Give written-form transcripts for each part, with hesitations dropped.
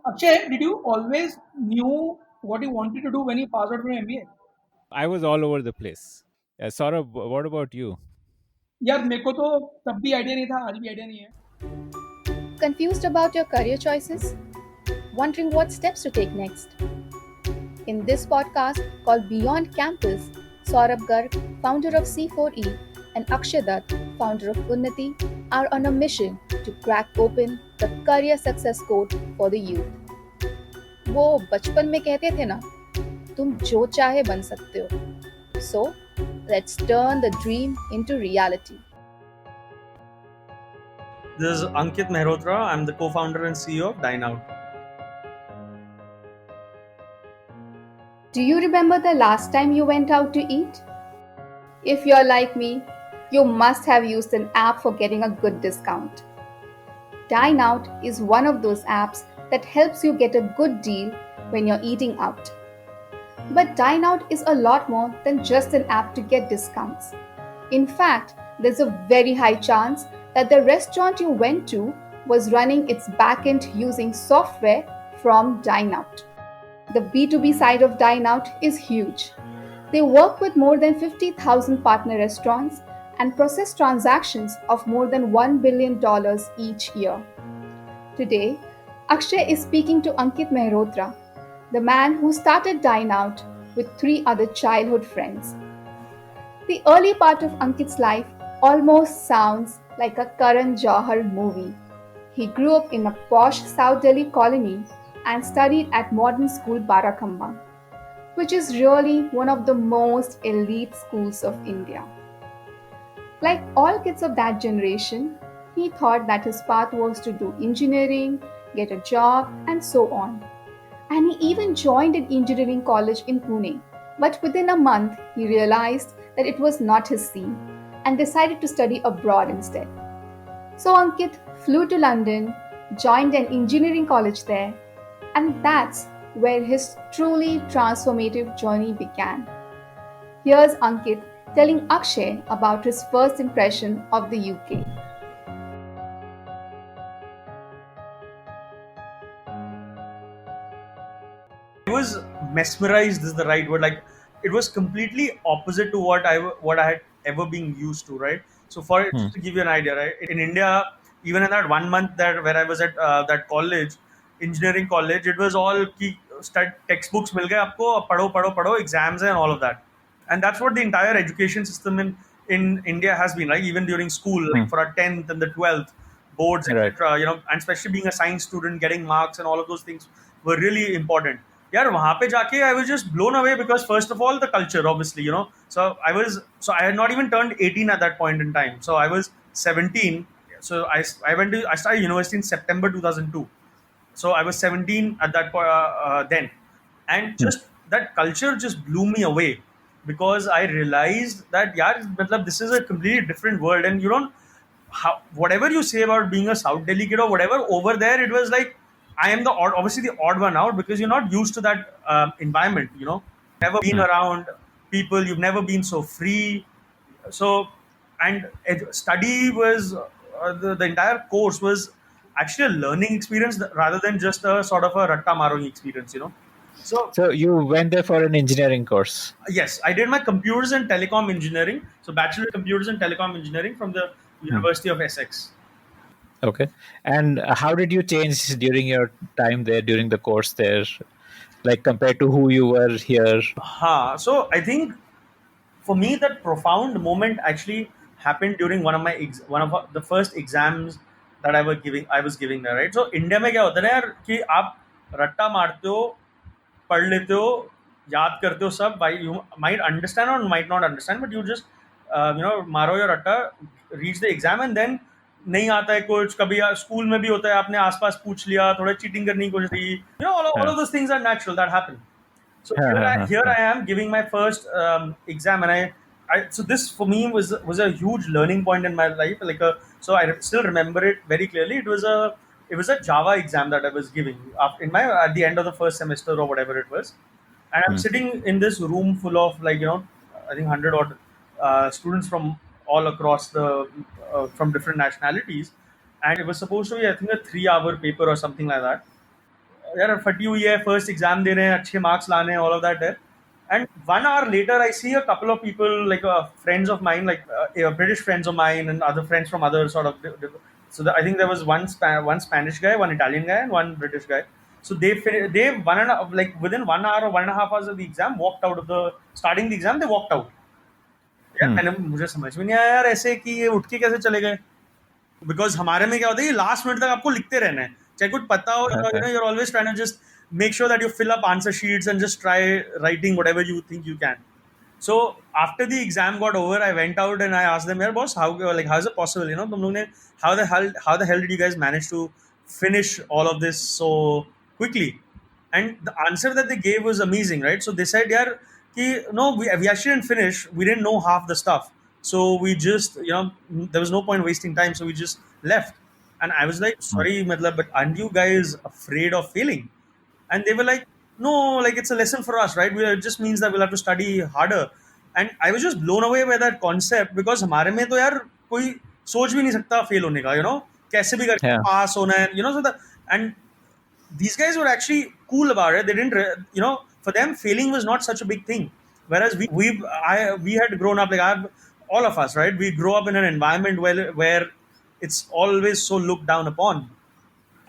Akshay, did you always knew what you wanted to do when you passed out from MBA? I was all over the place. Saurabh, what about you? यार मेरे को तो तब भी idea नहीं था, आज भी आइडिया नहीं है. Confused about your career choices? Wondering what steps to take next? In this podcast called Beyond Campus, Saurabh Garg, founder of C4E, and Akshay Dutt, founder of Unnati, are on a mission to crack open the career success code for the youth. वो बचपन में कहते थे ना, तुम जो चाहे बन सकते हो. So, let's turn the dream into reality. This is Ankit Mehrotra. I'm the co-founder and CEO of Dine Out. Do you remember the last time you went out to eat? If you're like me, you must have used an app for getting a good discount. Dine Out is one of those apps that helps you get a good deal when you're eating out. But Dine Out is a lot more than just an app to get discounts. In fact, there's a very high chance that the restaurant you went to was running its backend using software from Dine Out. The B2B side of Dine Out is huge. They work with more than 50,000 partner restaurants and process transactions of more than $1 billion each year. Today, Akshay is speaking to Ankit Mehrotra, the man who started Dine Out with three other childhood friends. The early part of Ankit's life almost sounds like a Karan Johar movie. He grew up in a posh South Delhi colony and studied at modern school Barakamba, which is really one of the most elite schools of India. Like all kids of that generation, he thought that his path was to do engineering, get a job, and so on. And he even joined an engineering college in Pune. But within a month, he realized that it was not his scene and decided to study abroad instead. So Ankit flew to London, joined an engineering college there, and that's where his truly transformative journey began. Here's Ankit telling Akshay about his first impression of the UK. I was mesmerized is the right word. Like it was completely opposite to what I had ever been used to. Right. So just to give you an idea, right, in India, even in that 1 month that where I was at that college, engineering college, it was all ki stud textbooks मिल गए आपको पढ़ो exams and all of that, and that's what the entire education system in India has been, right? Even during school, like for our 10th and the 12th boards, Right. etc. And especially being a science student, getting marks and all of those things were really important. यार वहाँ पे जाके I was just blown away because first of all the culture, obviously, so I had not even turned 18 at that point in time. So I was 17. So I started university in September 2002. So I was 17 at that point then, and just that culture just blew me away because I realized that yeah, matlab, this is a completely different world, and you don't whatever you say about being a South Delhi kid or whatever, over there it was like I am obviously the odd one out because you're not used to that environment. Never been around people, you've never been so free. So, and study was the entire course was actually a learning experience rather than just a sort of a ratta maroing experience. So So you went there for an engineering course. yes, I did my computers and telecom engineering. So bachelor of computers and telecom engineering from the University of Essex. Okay. And how did you change during your time there, during the course there, like compared to who you were here? So I think for me that profound moment actually happened during one of the first exams that I was giving there, right? So India में क्या होता है ना यार कि आप रट्टा मारते हो, पढ़ लेते हो, याद करते हो सब, भाई you might understand or might not understand, but you just मारो या रट्टा, reach the exam, and then नहीं आता है कुछ, कभी स्कूल में भी होता है आपने आसपास पूछ लिया, थोड़ा चीटिंग करने की कोशिश की, all Yeah. of those things are natural that happen. So Yeah, here yeah, I, yeah, here yeah. I am giving my first exam, and so this for me was a huge learning point in my life. So I still remember it very clearly. It was a Java exam that I was giving at the end of the first semester or whatever it was, and I'm sitting in this room full of I think 100 odd students from all across from different nationalities, and it was supposed to be I think a 3-hour paper or something like that. यार फटी हुई है, first exam दे रहे हैं, अच्छे marks लाने हैं, all of that है. And 1 hour later, I see a couple of people, like friends of mine, like British friends of mine, and other friends from other sort of. So I think there was one Spanish guy, one Italian guy, and one British guy. So they like within 1 hour or 1.5 hours of the exam walked out of the starting the exam. They walked out. यार Hmm. मैंने मुझे समझ में नहीं आया यार ऐसे कि ये उठ के कैसे चले गए. बिकॉज हमारे में क्या होता है, लास्ट मिनट तक आपको लिखते रहना है, चाहे कुछ पता हो, Okay. you're always trying to just make sure that you fill up answer sheets and just try writing whatever you think you can. So after the exam got over, I went out and I asked them, "Yeah, boss, how is it possible? तुम लोग ने how the hell did you guys manage to finish all of this so quickly?" And the answer that they gave was amazing, right? So they said, "Yeah, no, we actually didn't finish. We didn't know half the stuff, so we just there was no point wasting time, so we just left." And I was like, Hmm. "Sorry, matlab, but aren't you guys afraid of failing?" And they were like, "No, like it's a lesson for us, right? It just means that we'll have to study harder." And I was just blown away by that concept, because हमारे में तो यार कोई सोच भी नहीं सकता fail होने का, कैसे भी करके Yeah. पास होना है, so that. And these guys were actually cool about it. They didn't, for them, failing was not such a big thing. Whereas we had grown up, like all of us, right? We grow up in an environment where it's always so looked down upon.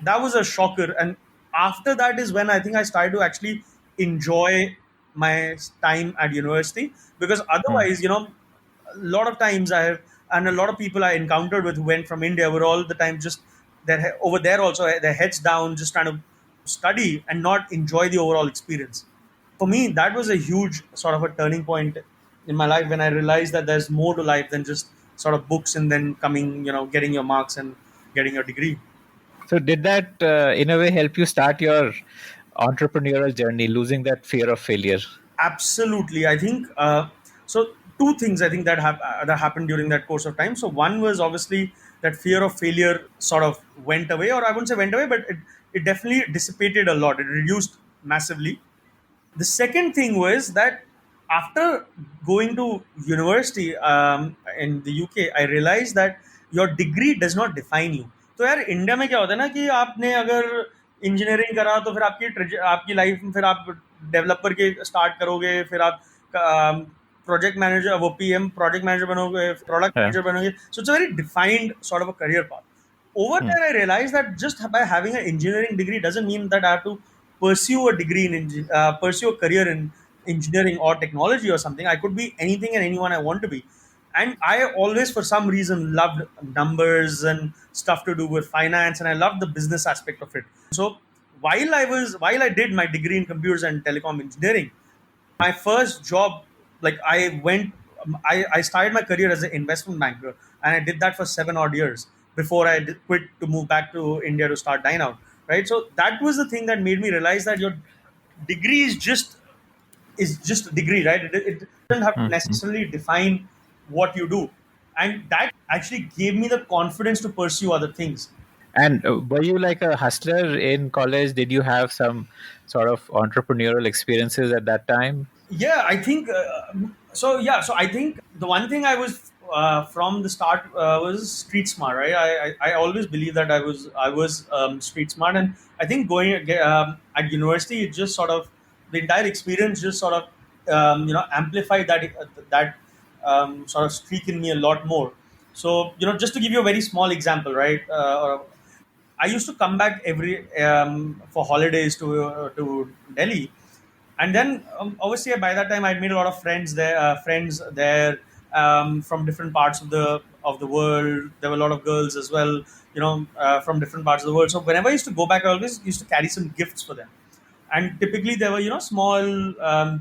That was a shocker. And after that is when I think I started to actually enjoy my time at university, because Hmm. otherwise, a lot of times I have, and a lot of people I encountered with who went from India were all the time just over there also, their heads down, just trying to study and not enjoy the overall experience. For me, that was a huge sort of a turning point in my life, when I realized that there's more to life than just sort of books and then coming, getting your marks and getting your degree. So did that in a way help you start your entrepreneurial journey, losing that fear of failure? Absolutely, I think so. Two things I think that happened during that course of time. So one was obviously that fear of failure sort of went away, or I wouldn't say went away, but it definitely dissipated a lot. It reduced massively. The second thing was that after going to university in the UK, I realized that your degree does not define you. तो यार India में क्या होता है ना, कि आपने अगर इंजीनियरिंग करा तो फिर आपकी लाइफ में फिर आप डेवलपर के स्टार्ट करोगे, फिर आप प्रोजेक्ट मैनेजर, वो पीएम प्रोजेक्ट मैनेजर बनोगे, प्रोडक्ट Yeah. मैनेजर बनोगे. So it's a very defined sort of a career path. Over Hmm. there, I realized that just by having an engineering degree doesn't mean that I have to pursue a degree pursue a career in engineering or technology or something. I could be anything and anyone I want to be. And I always, for some reason, loved numbers and stuff to do with finance, and I loved the business aspect of it. So while I did my degree in computers and telecom engineering, my first job, like I started my career as an investment banker, and I did that for 7 odd years before I quit to move back to India to start Dine Out, right? So that was the thing that made me realize that your degree is just a degree, right? It doesn't have to Hmm. Hmm. necessarily define what you do. And that actually gave me the confidence to pursue other things. And were you like a hustler in college? Did you have some sort of entrepreneurial experiences at that time? Yeah, I think so. Yeah, so I think the one thing I was from the start was street smart, right? I always believe that I was street smart, and I think going at university, it just sort of, the entire experience just sort of amplified that sort of streak in me a lot more. So just to give you a very small example, right? I used to come back every for holidays to Delhi, and then obviously by that time I'd made a lot of friends there from different parts of the world. There were a lot of girls as well, from different parts of the world. So whenever I used to go back, I always used to carry some gifts for them. And typically there were small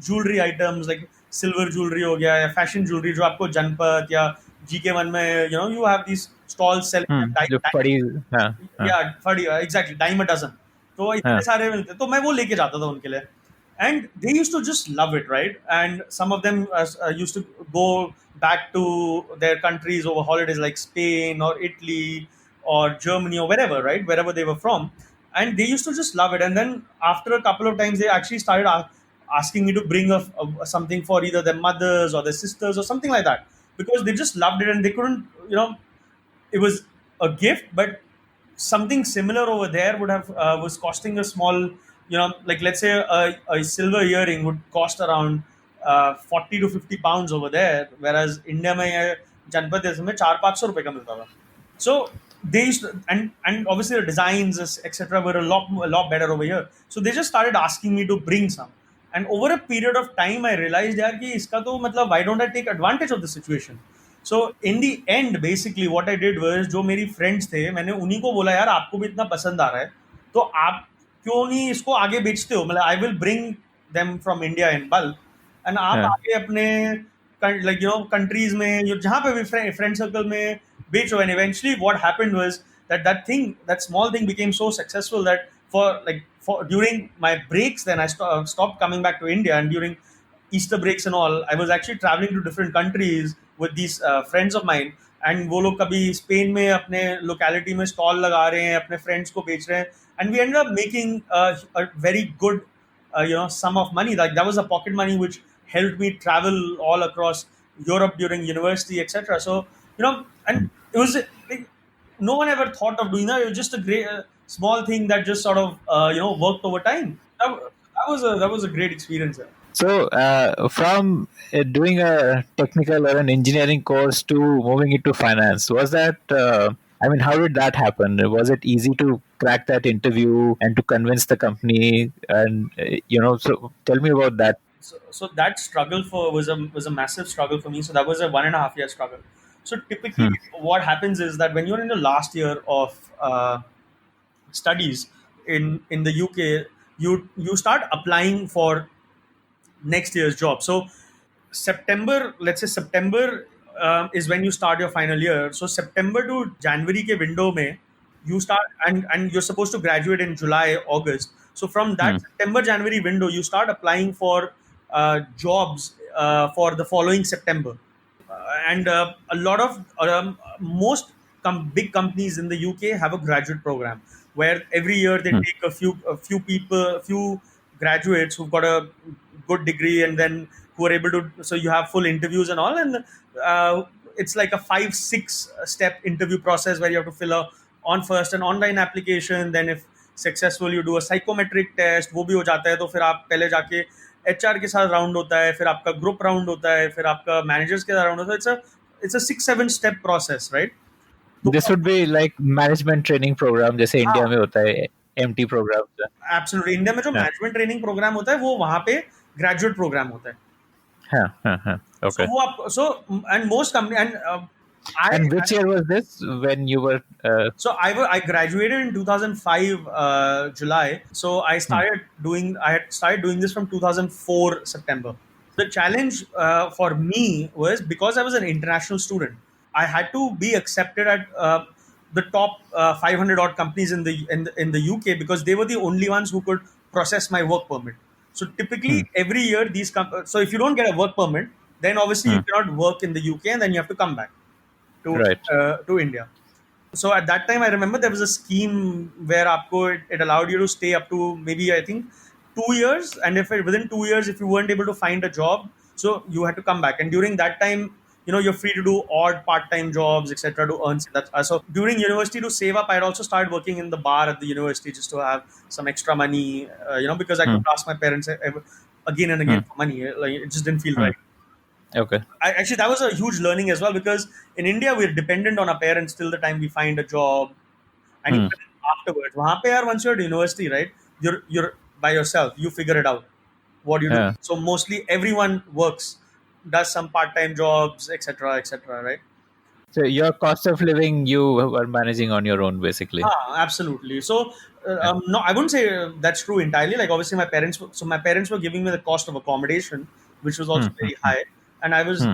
jewelry items, like silver jewelry हो गया, या fashion jewelry जो आपको जनपथ या GK1 में you have these stalls selling Hmm. The funny, huh. या फड़ी exactly dime a dozen. तो इतने Huh. सारे मिलते, तो मैं वो लेके जाता था उनके लिए. And they used to just love it, right? And some of them used to go back to their countries over holidays, like Spain or Italy or Germany or wherever, right? Wherever they were from. And they used to just love it. And then after a couple of times, they actually started asking me to bring something for either their mothers or their sisters or something like that, because they just loved it and they couldn't, it was a gift, but something similar over there would have was costing a small like let's say a silver earring would cost around 40 to 50 pounds over there, whereas India में ये जनपद देश में 400-500 रुपए का मिलता था. So they used to, and obviously the designs etc. were a lot better over here. So they just started asking me to bring some. And over a period of time, I realized यार कि इसका तो मतलब why don't I take advantage of the situation? So in the end, basically what I did was जो मेरी friends थे, मैंने उन्हीं को बोला यार आपको भी इतना पसंद आ रहा है, तो आप क्यों नहीं इसको आगे बेचते हो? मतलब I will bring them from India in bulk, and आप Yeah. आगे अपने like countries में जहाँ पे भी friend circle में बेचो. And eventually what happened was that small thing became so successful that for during my breaks, then I stopped coming back to India, and during Easter breaks and all, I was actually traveling to different countries with these friends of mine. And वो लोग कभी Spain में अपने locality में stall लगा रहे हैं, अपने फ्रेंड्स को बेच रहे हैं, and we ended up making a very good sum of money. Like that was a pocket money which helped me travel all across Europe during university, etc. So and it was like, no one ever thought of doing that. It was just a great small thing that just sort of worked over time. That was a great experience. Yeah. So, from doing a technical or an engineering course to moving into finance, was that? I mean, how did that happen? Was it easy to crack that interview and to convince the company? And so tell me about that. So that struggle was a massive struggle for me. So that was a 1.5 year struggle. So typically, what happens is that when you're in the last year of studies in the UK, you start applying for next year's job. So September, let's say September is when you start your final year. So September to January ke window mein you start, and you're supposed to graduate in July, August. So from that September January window, you start applying for jobs for the following September. And a lot of most big companies in the UK have a graduate program where every year they take a few graduates who've got a good degree, and then who are able to. So you have full interviews and all, and it's like a 5-6 step interview process where you have to fill on first an online application. Then if successful, you do a psychometric test. वो भी हो जाता है, तो फिर आप पहले जाके HR के साथ राउंड होता है, फिर आपका ग्रुप राउंड होता है, फिर आपका मैनेजर्स के साथ राउंड होता है. It's a 6-7 step process, right? This would be like management training program, जैसे इंडिया में होता है MT program. Absolutely. इंडिया में जो मैनेजमेंट ट्रेनिंग प्रोग्राम होता है वो वहाँ पे ग्रेजुएट प्रोग्राम होता है. Okay. So and most company And which year was this when you were? So I graduated in 2005 July. So I started doing this from 2004 September. The challenge for me was because I was an international student, I had to be accepted at the top 500 odd companies in the UK, because they were the only ones who could process my work permit. So typically every year so if you don't get a work permit, then obviously you cannot work in the UK, and then you have to come back to India. So at that time, I remember there was a scheme where it allowed you to stay up to maybe, I think, 2 years, and within 2 years, if you weren't able to find a job, so you had to come back. And during that time, you're free to do odd part-time jobs, etc., to earn that. So during university, to save up, I had also started working in the bar at the university just to have some extra money, because I could ask my parents again and again for money. Like, it just didn't feel right. Okay. Actually, that was a huge learning as well, because in India we're dependent on our parents till the time we find a job, and even afterwards. वहाँ पे यार, once you're at university, right, you're by yourself. You figure it out what you do. So mostly everyone works, does some part-time jobs, etc., right? So your cost of living you were managing on your own, basically. Absolutely. So no, I wouldn't say that's true entirely. Like obviously my parents were giving me the cost of accommodation, which was also very high. And I was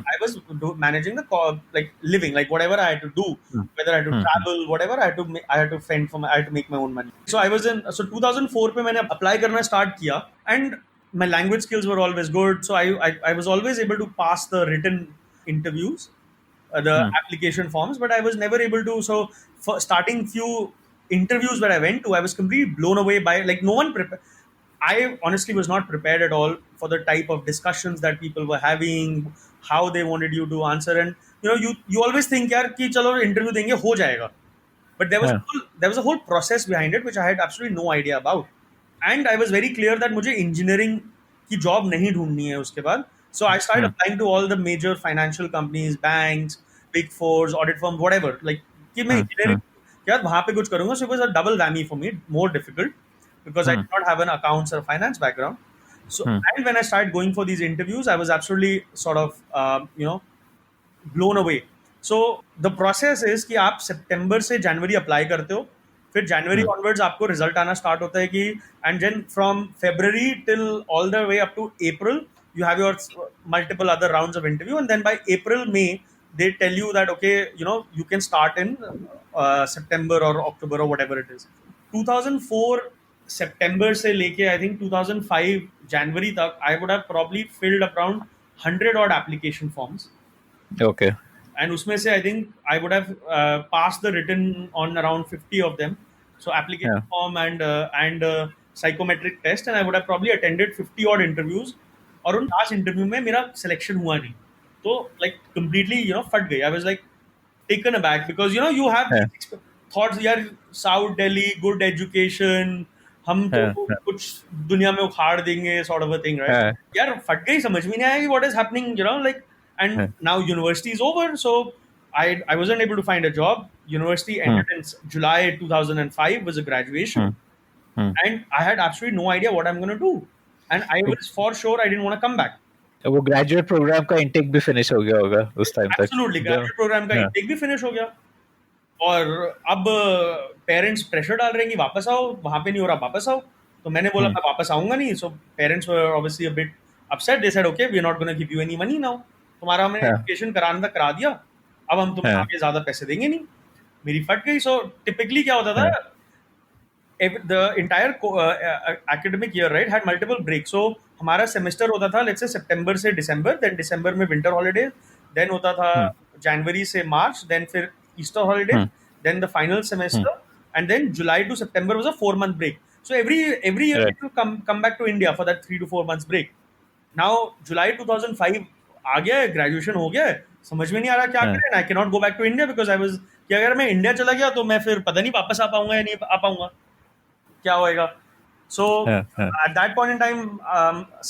managing the living, like whatever I had to do, whether I had to travel, whatever I had to fend for I had to make my own money. So I was 2004 पे मैंने apply करना start किया, and my language skills were always good. So I was always able to pass the written interviews, the application forms, but I was never able to. So for starting few interviews where I went to, I was completely blown away by, like, no one prepared. I honestly was not prepared at all for the type of discussions that people were having, how they wanted you to answer, and you always think यार कि चलो interview देंगे हो जाएगा, but there was a whole process behind it which I had absolutely no idea about. And I was very clear that मुझे engineering की job नहीं ढूंढनी है उसके बाद. So I start applying to all the major financial companies, banks, big fours, audit firm, whatever, like कि मैं engineering के बाद वहां पे कुछ करूंगा. So it was a double whammy for me, more difficult, because I did not have an accounts or finance background. So, and when I started going for these interviews, I was absolutely sort of, blown away. So, the process is कि आप सितंबर से जनवरी apply करते हो, फिर जनवरी onwards आपको result आना start होता है कि, and then from February till all the way up to April you have your multiple other rounds of interview, and then by April May they tell you that okay, you can start in September or October or whatever it is. 2004 September से लेके I think 2005 January तक I would have probably filled around 100 odd application forms. Okay. And उसमें से I think I would have passed the written on around 50 of them. So application form and psychometric test, and I would have probably attended 50 odd interviews. और उन last interview में मेरा selection हुआ नहीं, तो like completely फट गई. I was like taken aback because you have these thoughts, यार साउथ दिल्ली, गुड एजुकेशन, हम तो कुछ दुनिया में उखाड़ देंगे, sort of a thing, right? यार फट गई, समझ में नहीं आया कि what is happening, like. And now university is over, so I wasn't able to find a job. University ended in July 2005 was a graduation, and I had absolutely no idea what I'm going to do, and I was for sure I didn't want to come back. वो graduate programme का intake भी finish हो गया होगा उस time तक. Absolutely, graduate program का intake भी finish हो गया, और अब पेरेंट्स प्रेशर डाल रहे हैं कि वापस आओ, वहां पे नहीं हो रहा, वापस आओ. तो मैंने बोला मैं वापस आऊंगा नहीं. So parents were obviously a bit upset. They said okay, we are not gonna give you any money now. तुम्हारा हमने एजुकेशन कराना था, करा दिया, अब हम तुम्हें आगे ज्यादा पैसे देंगे नहीं. मेरी फट गई. सो टिपिकली क्या होता था, the entire academic year, right, had multiple breaks. So हमारा सेमेस्टर होता था लेट्स से सितंबर से दिसंबर, देन दिसंबर में विंटर हॉलीडेज, देन होता था जनवरी से मार्च, देन फिर Easter holidays, then the final semester, and then July to September was a 4-month break. So every year Right. people come back to India for that 3 to 4 months break. Now July 2005 आ गया है, graduation हो गया है, समझ में नहीं आ रहा क्या करें. I cannot go back to India because I was कि अगर मैं इंडिया चला गया तो मैं फिर पता नहीं वापस आ पाऊंगा या नहीं आ पाऊंगा, क्या होएगा. So at that point in time,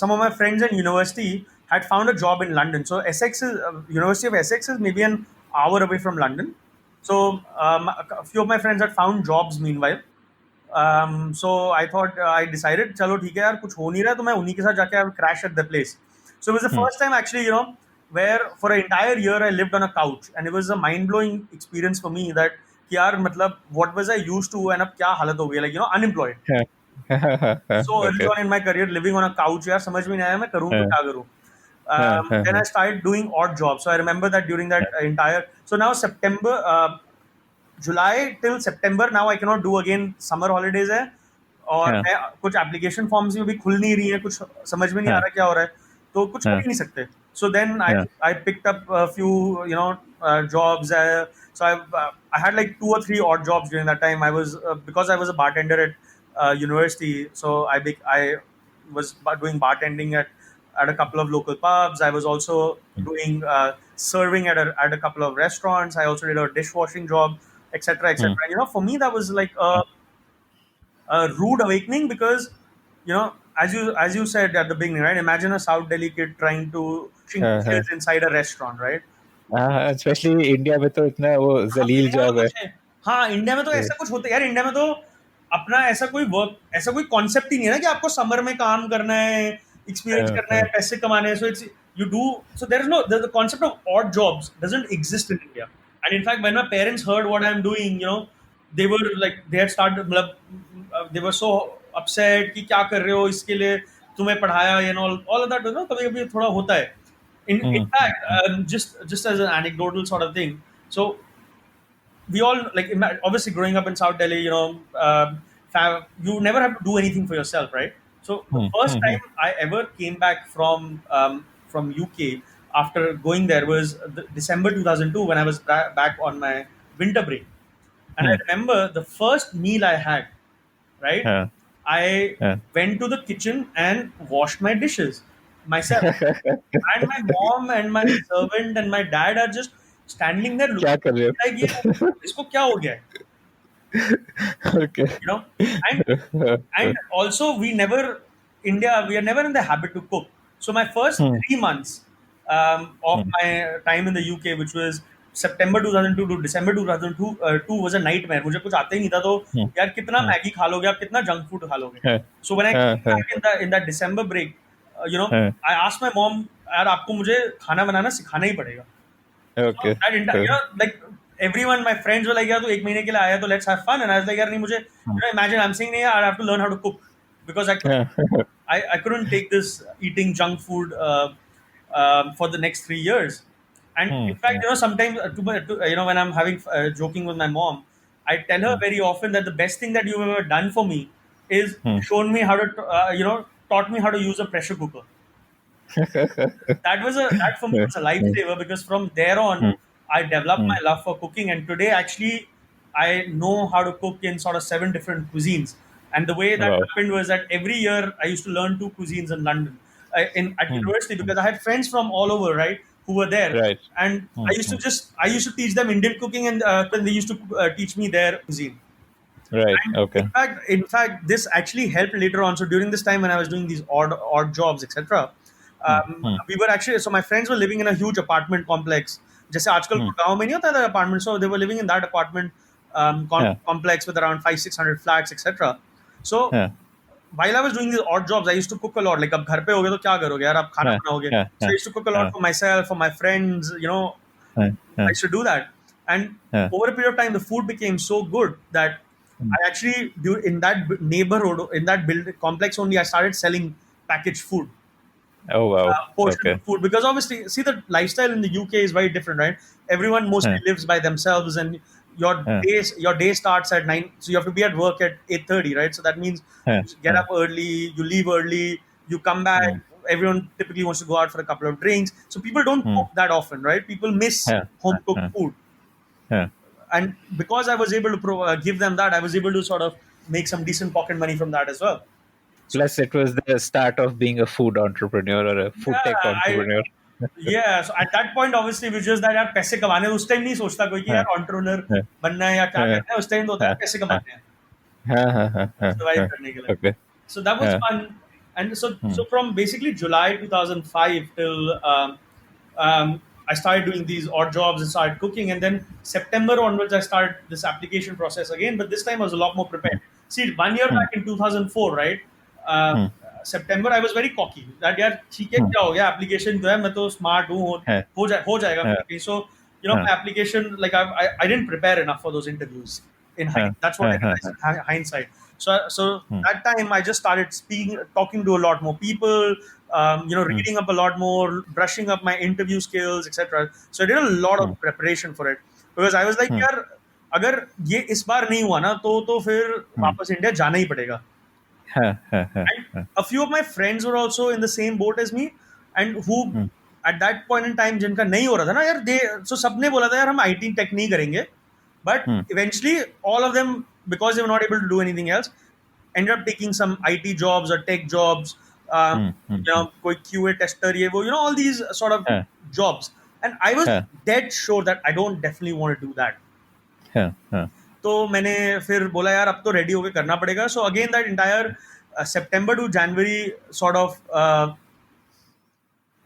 some of my friends in university had found a job in London. So Essex is University of Essex is maybe an hour away from London. So a few of my friends had found jobs meanwhile. So I thought I decided चलो ठीक है यार, कुछ हो नहीं रहा, तो मैं उन्हीं के साथ जाके I would crash at the place. So it was the first time actually, where for an entire year I lived on a couch, and it was a mind blowing experience for me that कि यार मतलब what was I used to and अब क्या हालत हो गई, like unemployed. So early on in my career living on a couch, यार समझ में नहीं आया मैं करूँ तो क्या करूँ. Then I started doing odd jobs. So I remember that during that entire, so now July till September, now I cannot do again, summer holidays है, और मैं कुछ application forms भी खुल नहीं रही है, कुछ समझ में नहीं आ रहा क्या हो रहा है, तो कुछ कर ही नहीं सकते. So then I picked up a few jobs. So I had like 2 or 3 odd jobs during that time. I was because I was a bartender at university, so I was doing bartending at a couple of local pubs. I was also doing serving at a couple of restaurants. I also did a dishwashing job, etc., etc. For me that was like a rude awakening because as you said at the beginning, right? Imagine a South Delhi kid trying to kids inside a restaurant, right? Specially India में तो इतना वो जलील job है. हाँ, India में तो ऐसा कुछ होता है यार. इंडिया में तो अपना ऐसा कोई कॉन्सेप्ट ही नहीं है ना कि आपको समर में काम करना है, एक्सपीरियंस करना है, पैसे कमाने हैं. So there is no the concept of odd jobs doesn't exist in India. And in fact, when my parents heard what I'm doing, they were like, they had started, they were so upset कि क्या कर रहे हो, इसके लिए तुम्हें पढ़ाया, all of that, कभी-कभी थोड़ा होता है. In fact, just as an anecdotal sort of thing, so we all like obviously growing up in South Delhi, you never have to do anything for yourself, right? So the first time I ever came back from UK after going there was December 2002 when I was back on my winter break, and I remember the first meal I had, right? I went to the kitchen and washed my dishes myself, and my mom and my servant and my dad are just standing there looking क्या कर रहे हो? like ये इसको क्या हो गया है. Okay. you know. And also we are never in the habit to cook. So my first Hmm, 3 months of hmm, my time in the UK, which was September 2002 to December 2002, was a nightmare. मुझे कुछ आता ही नहीं था, तो hmm, यार कितना hmm, Maggi खा लोगे आप, कितना जंक फूड खा लोगे. huh, So when I huh, came huh, back in that December break, huh. I asked my mom, यार आपको मुझे खाना बनाना सिखाना ही पड़ेगा. So Okay. that entire, like everyone, my friends were like, "यार तू एक महीने के लिए आया तो let's have fun." And I was like, "यार नहीं मुझे, Hmm, imagine I'm saying, "नहीं यार, I have to learn how to cook because huh, I couldn't take this eating junk food for the next 3 years." And hmm, in fact, hmm, sometimes when I'm having joking with my mom, I tell her hmm, very often that the best thing that you've ever done for me is hmm. shown me how to taught me how to use a pressure cooker. That for me was a Hmm, lifesaver, because from there on hmm, I developed hmm. my love for cooking, and today actually I know how to cook in sort of 7 different cuisines. And the way that Wow. happened was that every year I used to learn 2 cuisines in London, in at Hmm, university, hmm. because I had friends from all over, right, who were there, Right. and Hmm, hmm. I used to teach them Indian cooking, and then they used to teach me their cuisine. Right. And Okay. this actually helped later on. So during this time when I was doing these odd jobs, etc., Hmm, hmm, we were actually, so my friends were living in a huge apartment complex. जैसे आजकल hmm. गांव में नहीं होता था apartment, so they were living in that apartment Yeah. complex with around 500-600 flats, etc. So Yeah. while I was doing these odd jobs, I used to cook a lot. Like अब घर पे हो गए तो क्या करोगे यार, आप खाना Yeah. बनाओगे. Yeah. So I Yeah. used to cook a lot Yeah. for myself, for my friends. Yeah. I Yeah. used to do that. And Yeah. over a period of time, the food became so good that Hmm. I actually, in that neighborhood, in that build complex only, I started selling packaged food, Oh wow. portions Okay. of food. Because obviously, see, the lifestyle in the UK is very different, right? Everyone mostly Yeah. lives by themselves, and Yeah. your day starts at 9, so you have to be at work at 8:30, right? So that means Yeah. you get Yeah. up early, you leave early, you come back. Hmm. Everyone typically wants to go out for a couple of drinks, so people don't Hmm. cook that often, right? People miss Yeah. home cooked Yeah. food. Yeah. And because I was able to give them that, I was able to sort of make some decent pocket money from that as well. So Plus, it was the start of being a food entrepreneur or a food yeah, tech entrepreneur. so at that point, obviously, which is that यार पैसे कमाने, उस time नहीं सोचता कोई कि Yeah. यार entrepreneur Yeah. बनना है या क्या Yeah. करना है. उस टाइम तो होता है Yeah. पैसे Yeah. कमाने हैं, Yeah. survive Yeah. करने के लिए. Okay. So that was Yeah. fun. And Hmm. so from basically July 2005 till I started doing these odd jobs and started cooking, and then September onwards I started this application process again, but this time I was a lot more Hmm. prepared. See, 1 year Hmm. back in 2004, right, uh, Hmm. September, I was very cocky that यार ठीक है, Hmm. क्या हो गया, application जो है मैं तो smart हूँ, Yeah. हो जाएगा Yeah. कहीं. So Yeah. my application, like I didn't prepare enough for those interviews. Yeah. That's what I Yeah. realized in hindsight. So Hmm. that time I just started talking to a lot more people, Hmm. reading up a lot more, brushing up my interview skills, etc. So I did a lot Hmm. of preparation for it, because I was like, Hmm. यार अगर ये इस बार नहीं हुआ ना तो फिर Hmm. वापस इंडिया जाना ही पड़ेगा. Yeah. Yeah. Yeah. And a few of my friends were also in the same boat as me, and who Hmm. at that point in time जिनका नहीं हो रहा था ना यार, दे so सबने बोला था यार हम IT टेक नहीं करेंगे, but Hmm. eventually all of them, because they were not able to do anything else, ended up taking some IT jobs or tech jobs, Hmm. Hmm. कोई QA tester, ये वो, all these sort of Yeah. jobs, and I was Yeah. dead sure that I don't definitely want to do that. Yeah. Yeah. तो मैंने फिर बोला यार अब तो रेडी होके करना पड़ेगा. So again, that entire September to January sort of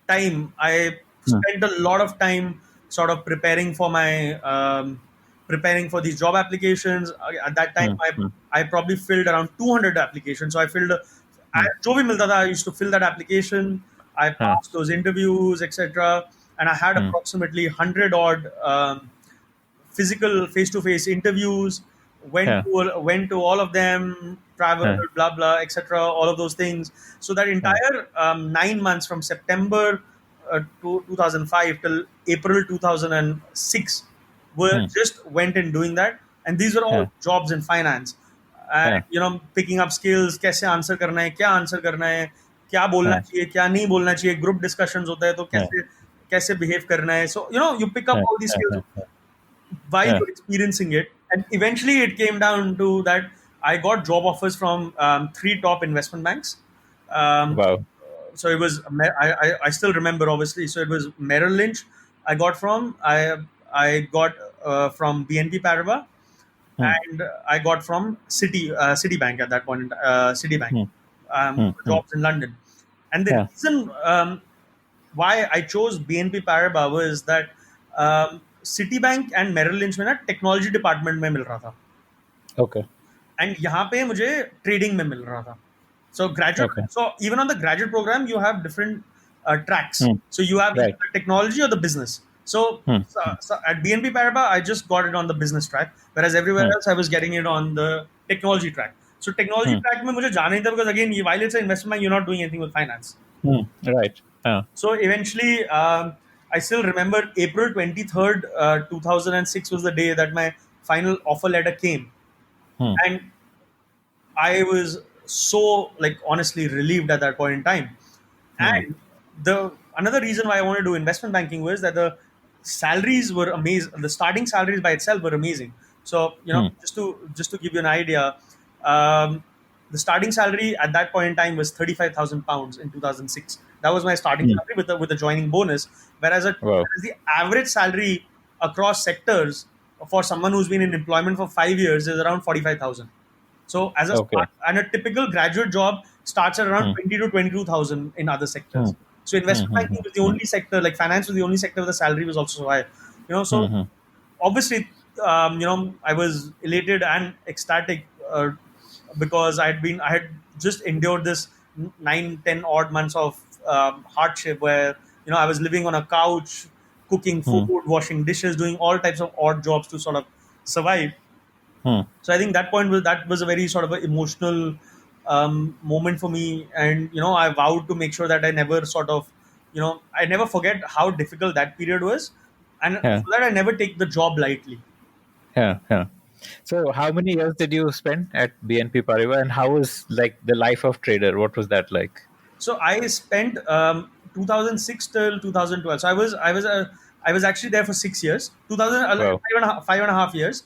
time, I Hmm. spent a lot of time sort of preparing for these job applications. At that time, Hmm. Hmm. I probably filled around 200 applications. So I filled Hmm. जो भी मिलता था, I used to fill that application. I Yeah. passed those interviews, etc. And I had Hmm. approximately 100 odd physical face-to-face interviews. Yeah. Went to all of them, traveled, Yeah. blah blah, etc. All of those things. So that Yeah. entire 9 months from September to 2005 till April 2006 were Hmm. just went in doing that. And these were all Yeah. jobs in finance. And Yeah. picking up skills, कैसे answer करना है, क्या answer करना है, क्या बोलना Yeah. चाहिए, क्या नहीं बोलना चाहिए, ग्रुप डिस्कशंस होता है तो Yeah. कैसे बिहेव करना है. So you pick up Yeah. all these skills Yeah. while Yeah. you're experiencing it. And eventually it came down to that I got job offers from 3 top investment banks. Um, Wow. so it was, I still remember, obviously. So it was Merrill Lynch. I got from BNP Paribas. Hmm. and I got from Citibank at that point, Citibank, Hmm. Hmm. Hmm. jobs in London. And the Yeah. reason why I chose BNP Paribas was that Citibank and Merrill Lynch में ना technology department में मिल रहा था, Okay. And यहाँ पे मुझे trading में मिल रहा था. So graduate, Okay. so even on the graduate program, you have different tracks. Hmm. So you have Right. either the technology or the business. So, Hmm. so at BNP Paribas, I just got it on the business track, whereas everywhere Hmm. else I was getting it on the technology track. So technology Hmm. track में मुझे जाना ही था, because again, while it's an investment bank, you're not doing anything with finance. Hmm. Right. So eventually, I still remember April 23rd, 2006 was the day that my final offer letter came. Hmm. And I was so, like, honestly relieved at that point in time. Hmm. And the another reason why I wanted to do investment banking was that the salaries were amazing. The starting salaries by itself were amazing. So, Hmm. just to give you an idea, um, the starting salary at that point in time was £35,000 in 2006. That was my starting Hmm. salary with the joining bonus. Wow. Whereas the average salary across sectors for someone who's been in employment for 5 years is around 45,000. So as a Okay. start, and a typical graduate job starts at around Hmm. 20 to 22,000 in other Hmm. sectors. So Hmm. investment Hmm. banking was the Hmm. only sector, like finance was the only sector where the salary was also so high. Hmm. So Hmm. obviously, I was elated and ecstatic, because I had just endured this 9, 10 odd months of hardship, where I was living on a couch, cooking food, Hmm. washing dishes, doing all types of odd jobs to sort of survive. Hmm. So I think that was a very sort of an emotional moment for me, and I vowed to make sure that I never sort of, I never forget how difficult that period was, and Yeah. so that I never take the job lightly. Yeah. Yeah. So, how many years did you spend at BNP Paribas, and how was like the life of trader? What was that like? So I spent 2006 till 2012. So I was actually there for 6 years. 2000 Wow. 5.5 years.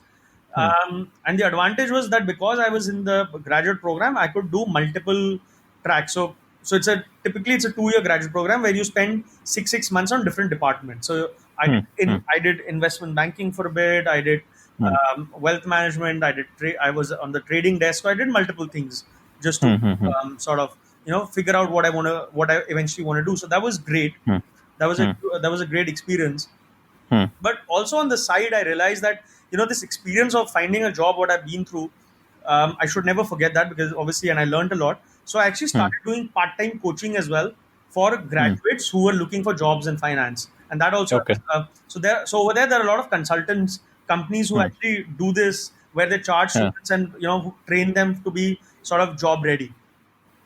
Hmm. And the advantage was that because I was in the graduate program, I could do multiple tracks. So typically it's a 2 year graduate program where you spend six months on different departments. So Hmm. Hmm. I did investment banking for a bit. I did Hmm. wealth management. I was on the trading desk. So I did multiple things just to Hmm. Hmm. Hmm. sort of figure out what I eventually want to do. So that was great. Hmm. That was a Hmm. that was a great experience. Hmm. But also on the side, I realized that this experience of finding a job, what I've been through, I should never forget that, because obviously, and I learned a lot. So I actually Hmm. started doing part-time coaching as well for Hmm. graduates who were looking for jobs in finance, and that also Okay. so over there are a lot of consultants companies who Hmm. actually do this, where they charge Yeah. students and who train them to be sort of job ready.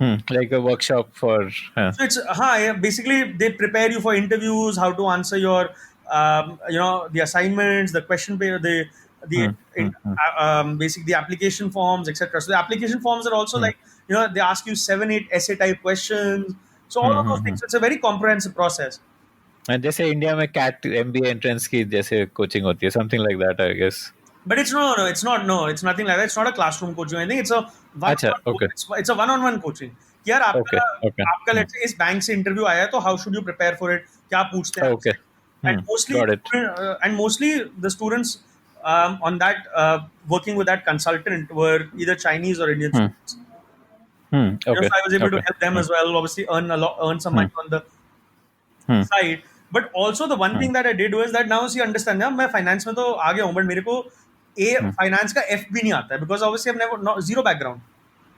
Hmm. Like a workshop for. So it's yeah, basically they prepare you for interviews, how to answer your the assignments, the question paper, the Hmm. Hmm. Hmm. basic the application forms, etc. So the application forms are also Hmm. like they ask you 7, 8 essay type questions. So all Hmm. of those Hmm. Hmm. things. It's a very comprehensive process. And जैसे India में cat MBA entrance की जैसे coaching होती है, something like that, I guess. But it's no, it's not. No, it's nothing like that. It's not a classroom coaching. I think it's a अच्छा. Okay. it's a one-on-one coaching. कि यार Okay. Okay. आपका Hmm. let's say इस bank से interview आया है, तो how should you prepare for it? क्या पूछते हैं Okay. आपसे? Hmm. Got it. And mostly the students on that working with that consultant were either Chinese or Indian Hmm. students. Hmm. So Okay. I was able to Okay. help them Hmm. as well. Obviously, earn some Hmm. money on the Hmm. side. But also the one Hmm. thing that I did was that now see understand ना मैं finance में तो आ गया हूँ, but मेरे को Hmm. finance का F भी नहीं आता है, because obviously I've never zero background.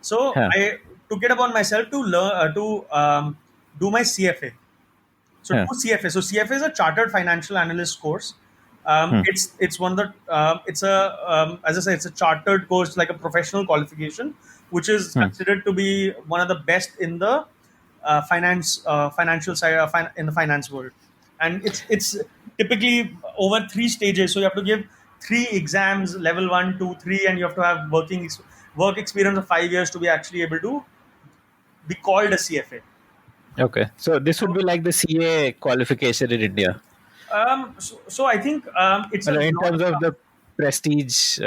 So Yeah. I took it upon myself to learn do my CFA. So Yeah. do CFA. So CFA is a Chartered Financial Analyst course. Hmm. It's one of the it's a as I say, it's a chartered course, like a professional qualification, which is Hmm. considered to be one of the best in the financial side in the finance world. And it's typically over 3 stages. So you have to give 3 exams: level 1, 2, 3, and you have to have work experience of 5 years to be actually able to be called a CFA. Okay. So this would be like the CA qualification in India. So I think it's a Well, in lot. terms of the prestige,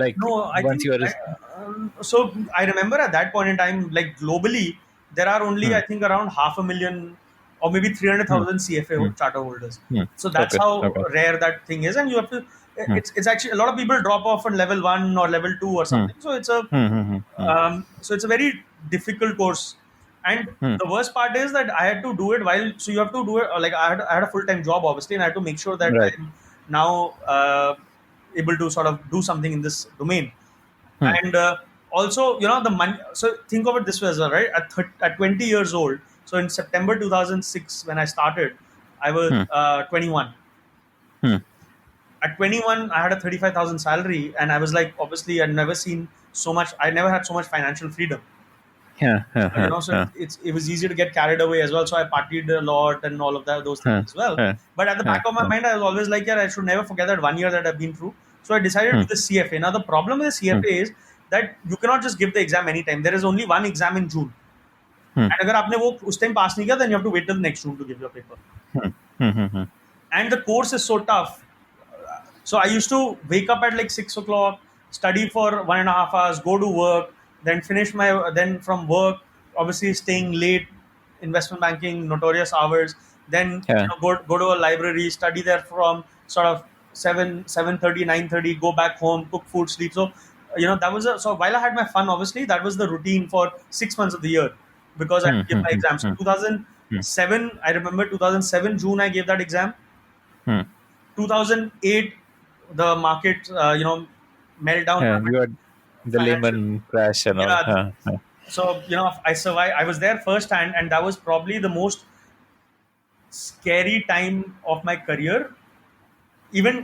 like No, I once think you are. so. I remember at that point in time, like globally, there are only, Hmm. I think, around 500,000 or maybe Hmm. 300,000 CFA Hmm. charter holders. Hmm. So that's Okay. how Okay. rare that thing is, and you have to. Hmm. it's actually a lot of people drop off on level 1 or level 2 or Hmm. something. So it's a Hmm. Hmm. Hmm. so it's a very difficult course. And Hmm. the worst part is that I had to do it while, so you have to do it like I had a full-time job obviously, and I had to make sure that Right. I'm now able to sort of do something in this domain. Hmm. And also, the money. So think of it this way as well, right? At 20 years old, so in September 2006 when I started, I was Hmm. 21. Hmm. At 21 I had a 35,000 salary, and I was like, obviously I'd never seen so much, I never had so much financial freedom. Yeah. Yeah. Yeah. So Yeah. it was easy to get carried away as well, so I partied a lot and all of that, those things Yeah. as well. Yeah. But at the Yeah. back of my mind I was always like, yeah, I should never forget that 1 year that I've been through. So I decided to Hmm. do the CFA. Now the problem with the Hmm. CFA is that you cannot just give the exam anytime. There is only one exam in June, Hmm. and अगर आपने वो उस time pass नहीं किया, then you have to wait till next June to give your paper. Hmm. Hmm. Hmm. Hmm. And the course is so tough. So I used to wake up at like 6 o'clock, study for 1.5 hours, go to work, then finish then from work, obviously staying late, investment banking, notorious hours. Then Yeah. go to a library, study there from sort of 7:30, 9:30, go back home, cook food, sleep. So that was so while I had my fun, obviously that was the routine for 6 months of the year, because I had Hmm. to give Hmm. my Hmm. exam. So Hmm. Hmm. 2007, I remember 2007 June I gave that exam. Hmm. 2008, the market, meltdown Yeah. You happened. had the Financial, Lehman crash and all. yeah. Yeah. So I survived. I was there firsthand, and that was probably the most scary time of my career. Even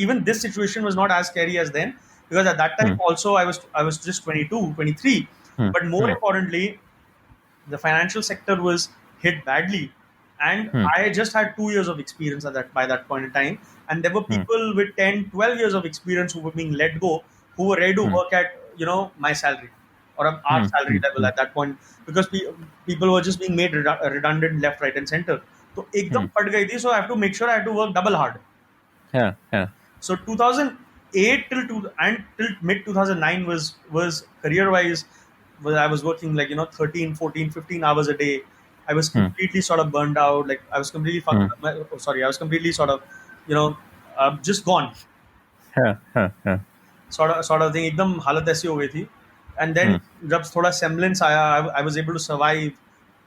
even this situation was not as scary as then, because at that time Hmm. also I was just 22, 23. Hmm. But more Hmm. importantly, the financial sector was hit badly, and Hmm. I just had 2 years of experience at that by that point in time, and there were Hmm. people with 10, 12 years of experience who were being let go, who were ready to Hmm. work at my salary or our Hmm. salary Hmm. level Hmm. at that point, because people were just being made redundant left, right, and center. So Hmm. एकदम फट गई थी, so I have to make sure I have to work double hard. Yeah. Yeah. So 2008 till mid 2009 was career wise, where I was working like 13, 14, 15 hours a day. I was Hmm. completely sort of burned out. Like I was completely Hmm. I was completely sort of you know just gone, Yeah. Yeah. Yeah. sort of thing. एकदम हालत ऐसी हो गई थी. And then Hmm. जब थोड़ा semblance आया, I was able to survive,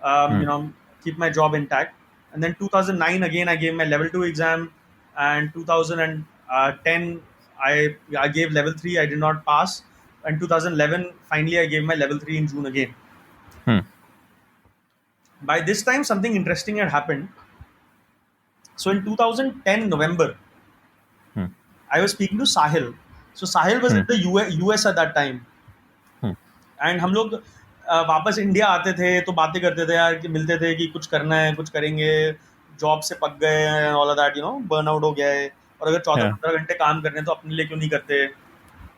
Hmm. keep my job intact. And then 2009 again I gave my level 2 exam, and 2010 I gave level 3. I did not pass. And 2011 finally I gave my level 3 in June again. Hmm. By this time something interesting had happened. So in 2010 November, Hmm. I was speaking to Sahil. So Sahil was Hmm. in the US at that time. Hmm. And हम लोग वापस India आते थे तो बातें करते थे यार, कि मिलते थे कि कुछ करना है, कुछ करेंगे, जॉब से पक गए हैं, ऑल दैट, बर्न आउट हो गया है, और अगर चौदह Yeah. पंद्रह घंटे काम करने हैं तो अपने लिए क्यों नहीं करते,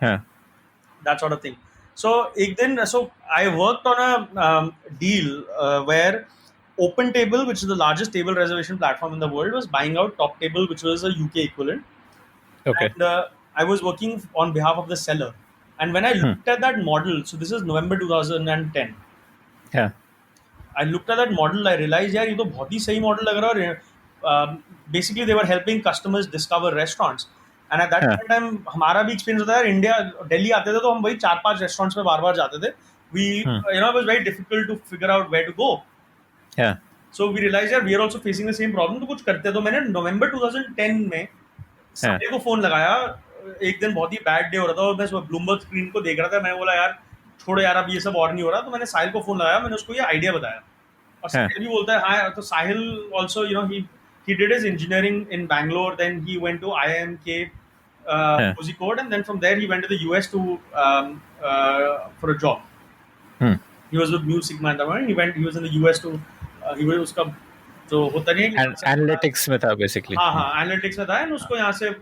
Yeah. That sort of thing. So एक दिन, so I worked on a deal where Open Table, which is the largest table reservation platform in the world, was buying out Top Table, which was a UK equivalent. Okay. And I was working on behalf of the seller. And when I Hmm. looked at that model, so this is November 2010, Yeah. I looked at that model, I realized यार ये तो बहुत ही सही model लग रहा है. और basically they were helping customers discover restaurants. And at that Yeah. point in time हमारा भी एक्सपीरियंस होता है, इंडिया दिल्ली आते थे तो हम वही 4-5 रेस्टोरेंट्स में बार बार जाते थे. We Hmm. it was very difficult to figure out where to go. Yeah. So we realized यार we are also facing the same problem, तो कुछ करते. तो मैंने नवंबर 2010 में Yeah. साहिल को फोन लगाया. एक दिन बहुत ही बैड डे हो रहा था और मैं ब्लूमबर्ग स्क्रीन को देख रहा था. मैंने बोला यार छोड़ो यार, अब ये सब और नहीं हो रहा. तो मैंने साहिल को फोन लगाया, मैंने उसको ये आइडिया बताया, और Yeah. साहिल भी बोलता है हाँ. तो साहिल also he did his engineering in Bangalore, then he went to IIMK Yeah. Kozhikode, and then from there he went to the US to for a job. Hmm. He was with Mu Sigma at the moment. He was in the US to he was उसका जो होता नहीं है कि And analytics में था basically. हाँ हाँ एनालिटिक्स में था. एंड उसको यहाँ से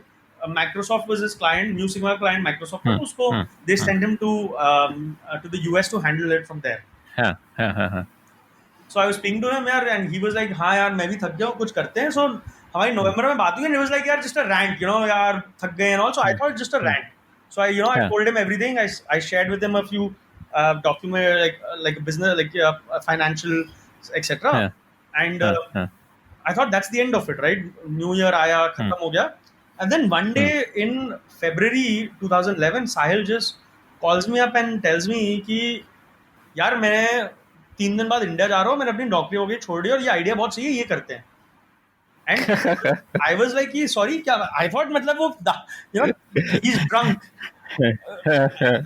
Microsoft was his client, Mu Sigma client Microsoft था, Hmm. तो उसको Hmm. they Hmm. sent him to the US to handle it from there. Yeah. Yeah. Yeah. Yeah. So I was speaking to him यार, and he was like हाँ यार मैं भी थक गया हूँ, कुछ करते हैं. So हमारी नवंबर में बात हुई, and he was like यार just a rant, यार थक गए and all. So I thought just a rant. So I I Yeah. told him everything. I shared with him a few document, like business, like financial, etc. Yeah. And Yeah. Yeah. I thought that's the end of it, right? New Year आया, खत्म हो गया. And then one day in February 2011, Sahil just calls me up and tells me कि यार मैं 3 दिन बाद India जा रहा हूँ, मैंने अपनी नौकरी हो गई छोड़ दी और ये आइडिया बहुत सही है, ये करते हैं. And I was like, sorry, क्या? I thought मतलब वो, you know, he's drunk.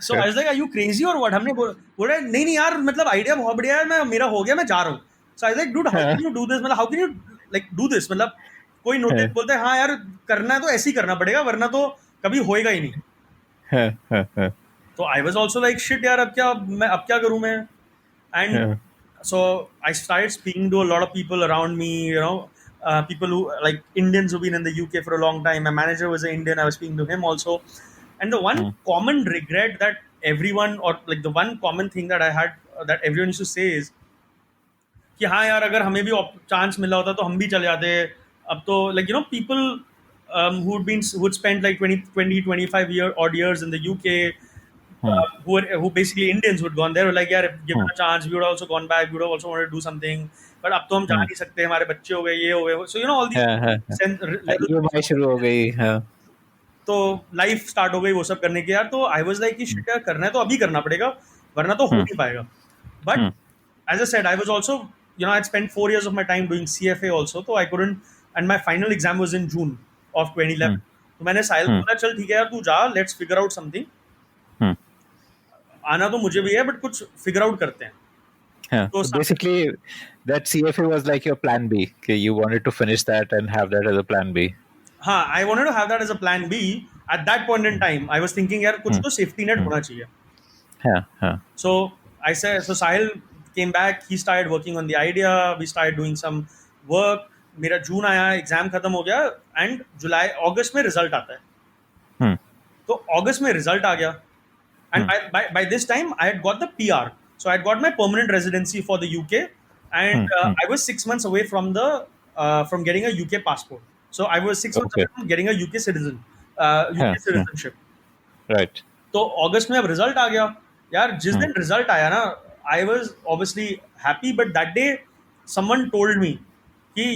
So I was like, are you crazy or what? हमने बोला नहीं नहीं यार, मतलब आइडिया बहुत बढ़िया है, मैं मेरा हो गया, मैं जा रहा हूँ. So I was like, dude, how can you do this? मतलब how can you like do this? मतलब कोई नोटिस बोलते हैं हाँ यार करना है तो ऐसे ही करना पड़ेगा, वरना तो कभी होएगा ही नहीं. तो I was also like, shit यार, अब क्या करूँ मैं? And so I started speaking to a lot of people around me, you know, people who like Indians who've been in the UK for a long time. My manager was an Indian. I was speaking to him also. And the one common regret that everyone, or like the one common thing that I had, that everyone used to say is कि हाँ यार अगर हमें भी chance मिला होता तो हम भी चले जाते. अब तो like, you know, people who'd spent like 25 years in the UK, who basically Indians who'd gone there, were like, यार given a chance, we would also gone back, we would also wanted to do something, but अब तो हम जा नहीं सकते, हमारे बच्चे हो गए, ये हो गए. So you know all these EMI शुरू हो गई. तो लाइफ स्टार्ट हो गई वो सब करने की यार. तो आई वाज लाइक कि शिट यार करना है तो अभी करना पड़ेगा, वरना तो हो नहीं पाएगा. But as I said, I was also, you know, I'd spent 4 years of my time doing CFA also, so I couldn't, and my final exam was in June of 2011. तो मैंने साहिल को बोला चल ठीक है यार तू जा, लेट्स फिगर आउट समथिंग. आना तो मुझे भी है बट कुछ फिगर आउट करते हैं. So basically that CFA was like your plan B. Okay, you wanted to finish that and have that as a plan B. हाँ, I wanted to have that as a plan B. At that point in time, I was thinking यार कुछ तो safety net होना चाहिए. So I said, so Sahil came back, he started working on the idea, we started doing some work. मेरा जून आया, exam खत्म हो गया, एंड जुलाई अगस्त में रिजल्ट आता है. तो अगस्त में रिजल्ट आ गया, and by this time I had got the PR, so I had got my permanent residency for the UK, and I was 6 months away from from getting a UK passport. So I was 6 months away from getting a UK citizenship. Right. तो अगस्त में अब result आ गया यार. जिस दिन result आया ना, I was obviously happy, but that day someone told me कि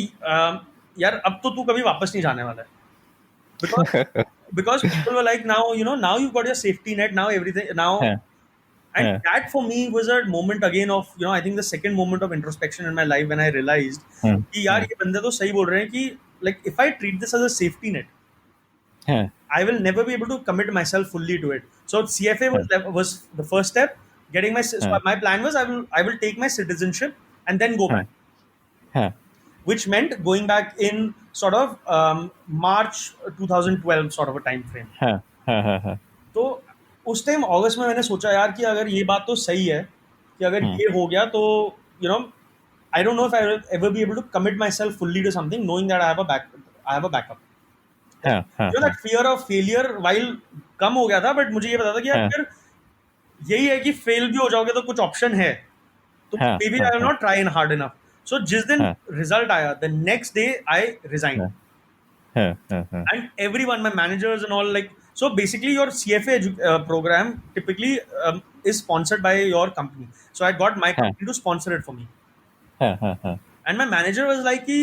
यार अब तो तू कभी वापस नहीं जाने वाला है, because people were like, now you know, now you've got your safety net, now everything now. And that for me was a moment again of, you know, I think the second moment of introspection in my life, when I realized कि यार ये बंदे तो सही बोल रहे हैं कि like if I treat this as a safety net, I will never be able to commit myself fully to it. So CFA was the first step. Getting so my plan was I will take my citizenship and then go back, which meant going back in sort of March 2012 sort of a time frame. तो उस time अगस्त में मैंने सोचा यार कि अगर ये बात तो सही है कि अगर ये हो गया तो, you know, I don't know if I will ever be able to commit myself fully to something knowing that I have a backup. You know, that fear of failure while कम हो गया था, but मुझे ये पता था कि यार यही है कि फेल भी हो जाओगे तो कुछ ऑप्शन है, तो maybe I will not trying hard enough. So जिस दिन रिजल्ट आया, the next day I resign, and everyone, my managers and all, like, so basically your CFA program typically is sponsored by your company, so I got my company to sponsor it for me. And my manager was like कि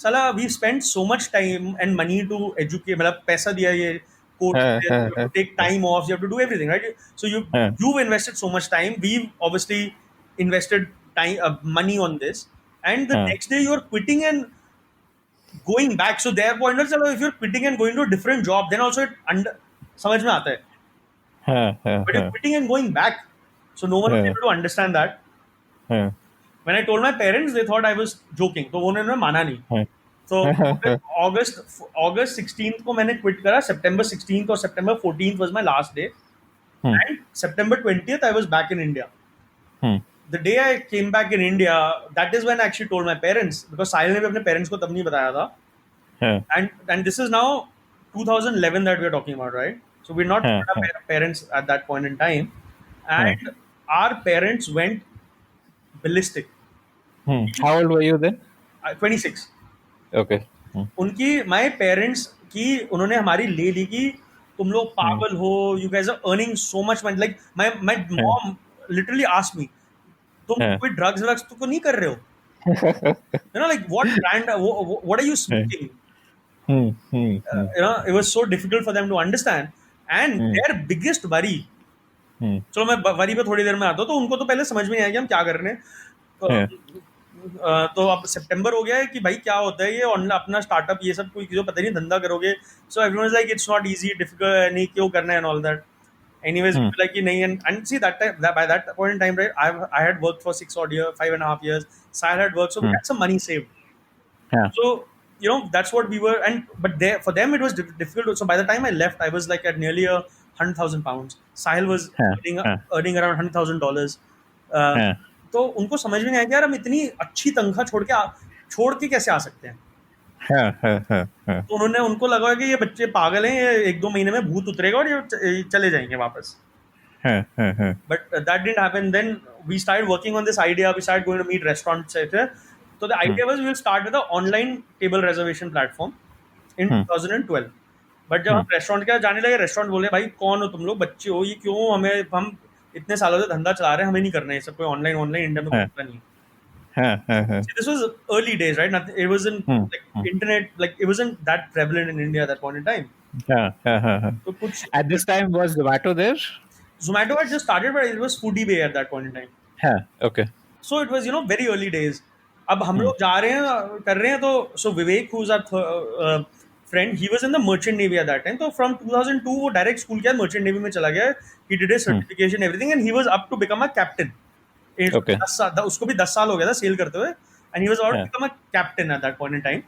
साला we spent so much time and money to educate, मतलब पैसा दिया ये course, you have to take time off, you have to do everything, right? So you've invested so much time, we've obviously invested time, money on this, and the next day you're quitting and going back. So their point was, if you're quitting and going to a different job, then also it समझ में आता है, but you're quitting and going back, so no one was able to understand that. When I told my parents, they thought I was joking, तो उन्होंने माना नहीं. So August 16th को मैंने quit करा, September 16th और September 14th was my last day, and September 20th I was back in India. The day I came back in India, that is when I actually told my parents, because Sahil ने भी अपने parents को तब नहीं बताया था. And this is now 2011 that we are talking about, right? So we're not our parents at that point in time, and our parents went ballistic. How old were you then? 26. Okay. उनकी my parents की उन्होंने हमारी ले ली कि तुम लोग पागल हो, you guys are earning so much money. Like my mom literally asked me, तुम कोई drugs तो नहीं कर रहे हो? You know, like what brand, what are you smoking? It was so difficult for them to understand, and their biggest worry. चलो मैं worry पे थोड़ी देर में आता हूँ. तो उनको तो पहले समझ में नहीं आया कि हम क्या कर रहे हैं. तो अब सितंबर हो गया है कि भाई क्या होता है ये ऑनलाइन अपना स्टार्टअप, ये सब कोई जो पता नहीं धंधा करोगे. So everyone is like it's not easy, difficult, नहीं क्यों करना है and all that. Anyways, like nahi, and see that time, by that point in time, right, I had worked for 6 odd years, 5.5 years. Sahil had worked, so we had some money saved. So that's what we were, but for them it was difficult. So by the time I left, I was like at nearly £100,000. Sahil was earning around $100,000. तो उनको समझ में नहीं आया कि यार हम इतनी अच्छी तनख्वाह छोड़ के कैसे आ सकते हैं. तो उनको लगा कि ये बच्चे पागल हैं, ये 1-2 महीने में भूत उतरेगा और ये चले जाएंगे वापस. But that didn't happen. Then we started working on this idea. We started going to meet restaurants, etc. So the idea was we will start with an online table reservation platform in 2012. But जब हम restaurant के जाने लगे, restaurant बोले भाई कौन हो तुम लोग, बच्चे हो, ये क्यों हम इतने सालों से धंधा चला रहे हैं, हमें नहीं करना है सब, कोई ऑनलाइन इंडिया में करता नहीं. See, this was early days, right? It wasn't like internet, like it wasn't that prevalent in India at that point in time. So at this time was Zomato there? Zomato had just started, but it was Foodie Bay at that point in time. Okay. So it was very early days. अब हम लोग जा रहे हैं कर रहे हैं तो so Vivek, who's our friend, he was in the merchant navy at that time. So from 2002 वो direct school के merchant navy में चला गया. He did his certification, everything, and he was up to become a captain. Okay. उसको भी 10 साल हो गया था सेल करते हुए, and he was about to become a captain at that point in time.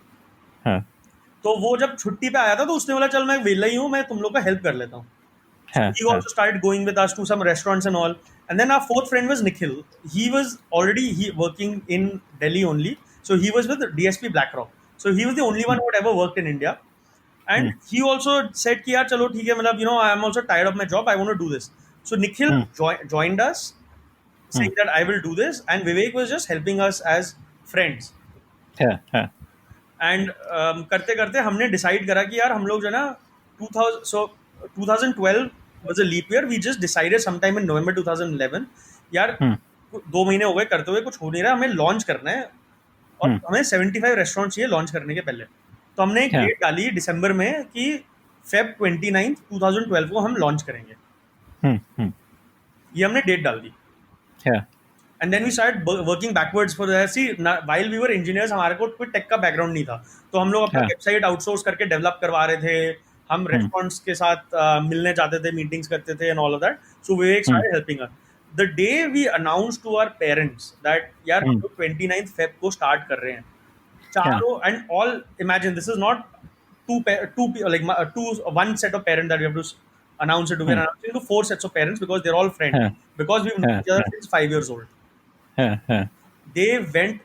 तो वो जब छुट्टी पे आया था तो उसने बोला चल मैं वेला ही हूँ, मैं तुम लोग का हेल्प कर लेता हूँ. He also started going with us to some restaurants and all. And then our fourth friend was Nikhil. He was already working in Delhi only. So he was with DSP BlackRock. So he was the only one who had ever worked in India. And he also said कि यार चलो ठीक है, मतलब I am also tired of my job. I want to do this. So Nikhil joined us, saying that I will do this, and Vivek was just helping us as friends. And करते करते हमने decide करा कि यार हम लोग जो ना 2012 was a leap year. We just decided sometime in November 2011 यार 2 महीने हो गए करते हुए कुछ हो नहीं रहा, हमें लॉन्च करना है और हमें 75 रेस्टोरेंट चाहिए लॉन्च करने के पहले. तो हमने एक डेट डाली दिसंबर में कि Feb 29, 2012 को हम लॉन्च करेंगे. ये हमने डेट डाल दी. And then we started working backwards for that. See, while we were engineers, हमारे को कोई टेक का बैकग्राउंड नहीं था, तो हम लोग अपना वेबसाइट आउटसोर्स करके डेवलप करवा रहे थे. हम रेस्टोरेंट्स के साथ मिलने जाते थे, मीटिंग्स करते थे, and all of that. So Vivek started helping us. The day we announced to our parents that यार हम लोग 29th Feb को start कर रहे हैं, चारों and all, imagine this is not one set of parents that we have to announce it to. We are announcing to 4 sets of parents because they're all friends. Because we've known each other since 5 years old. They went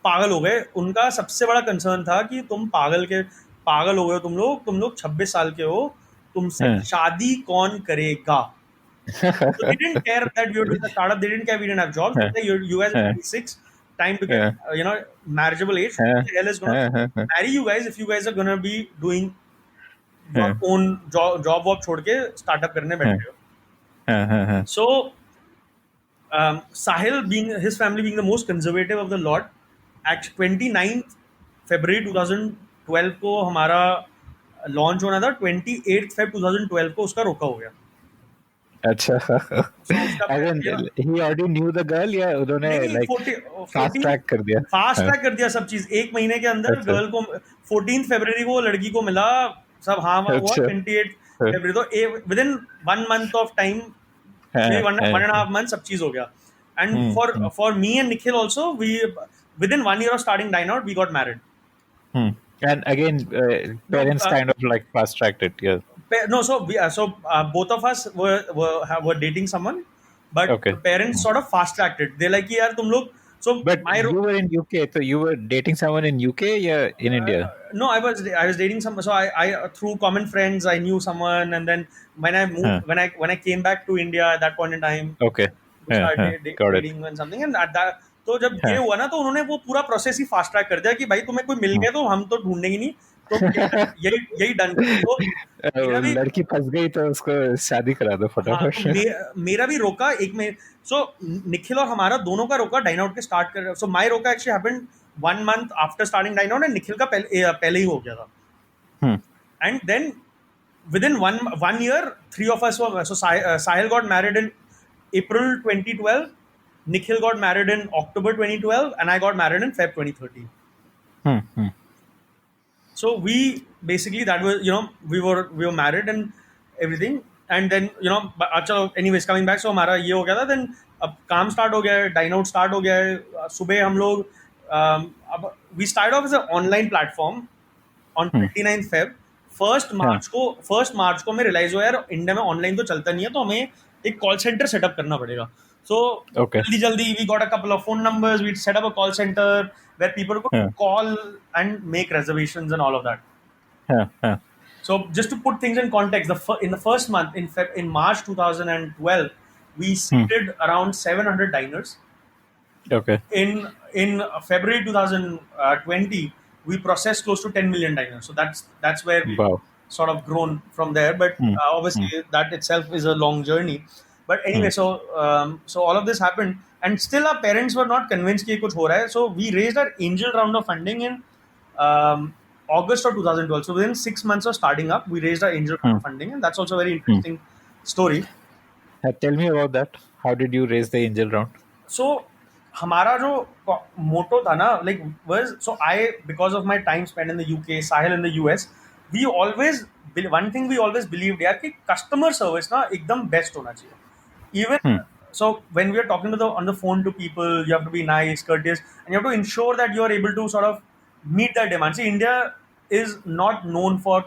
पागल हो गए. उनका सबसे बड़ा concern था कि तुम पागल हो गए, तुम लोग 26 साल के हो, तुमसे शादी कौन करेगा. So they didn't care that we were doing a startup. They didn't care we didn't have jobs. You guys are 26, time to get marriageable age. Who the hell is gonna marry you guys if you guys are gonna be doing your own job वॉब छोड़ के startup करने बैठे हो. So Sahil, his family being the most conservative of the lot, at 29th February 2012 को हमारा launch होना था. 28th Feb 2012 को उसका रोका हो गया. अच्छा. he already knew the girl या उन्होंने like fast track कर दिया सब चीज. 1 महीने के अंदर गर्ल को 14th February को लड़की को मिला, सब हाँ हुआ. 28th February तो within 1 month of time, 1.5 months सब चीज हो गया. And for me and Nikhil also, we within 1 year of starting Dine Out, we got married. And again, parents kind of like fast tracked it. Yeah. No, so both of us were dating someone, but parents sort of fast tracked it. They like यार तुम लोग. So but you were in UK, so you were dating someone in UK, yeah, in India. No, I was dating someone. So I through common friends I knew someone, and then when I moved, when I came back to India at that point in time, we started dating and something, and at that. तो जब ये हुआ ना तो उन्होंने वो पूरा process ही fast track कर दिया कि भाई तुम्हें कोई मिल गया तो हम तो ढूंढेंगे नहीं, तो यही डन. तो लड़की फंस गई तो उसको शादी करा दो फटाफट. मेरा भी रोका एक में. सो निखिल और हमारा दोनों का रोका डाइन आउट के स्टार्ट कर. So my roka actually happened 1 month after starting Dineout, and Nikhil का पहले ही हो गया था. Hmm. And then within one year, three of us were, so Sahil got married in April 2012, Nikhil got married in October 2012, and I got married in Feb 2013. Hmm. Hmm. So we basically, that was, we were married and everything, and then but अच्छा, anyways, coming back, so हमारा ये हो गया था, then अब काम start हो गया है, Dine Out start हो गया है, सुबह हम लोग अब we started off as an online platform on Hmm. 29th Feb. Yeah. First March को हमें रियलाइज हुआ, यार इंडिया में ऑनलाइन तो चलता नहीं है, तो हमें एक कॉल सेंटर सेटअप करना पड़ेगा. सो Okay. जल्दी जल्दी we got a couple of phone numbers, we set up a call centre where people could Yeah. call and make reservations and all of that. Yeah. Yeah. So just to put things in context, in the first month, in March 2012, we Hmm. seated around 700 diners. Okay. In February 2020, we processed close to 10 million diners. So that's where we Wow. sort of grown from there. But Hmm. obviously, that itself is a long journey. But anyway, Hmm. so all of this happened, and still our parents were not convinced कि कुछ हो रहा है. So we raised our angel round of funding in August of 2012. So within 6 months of starting up, we raised our angel round Hmm. of funding, and that's also a very Hmm. interesting story. Tell me about that. How did you raise the angel round? So हमारा जो motto था ना, like was, so I, because of my time spent in the UK, Sahil in the US, we always, one thing we always believed यार कि customer service ना एकदम best होना चाहिए. Even Hmm. so, when we are talking on the phone to people, you have to be nice, courteous, and you have to ensure that you are able to sort of meet their demands. See, India is not known for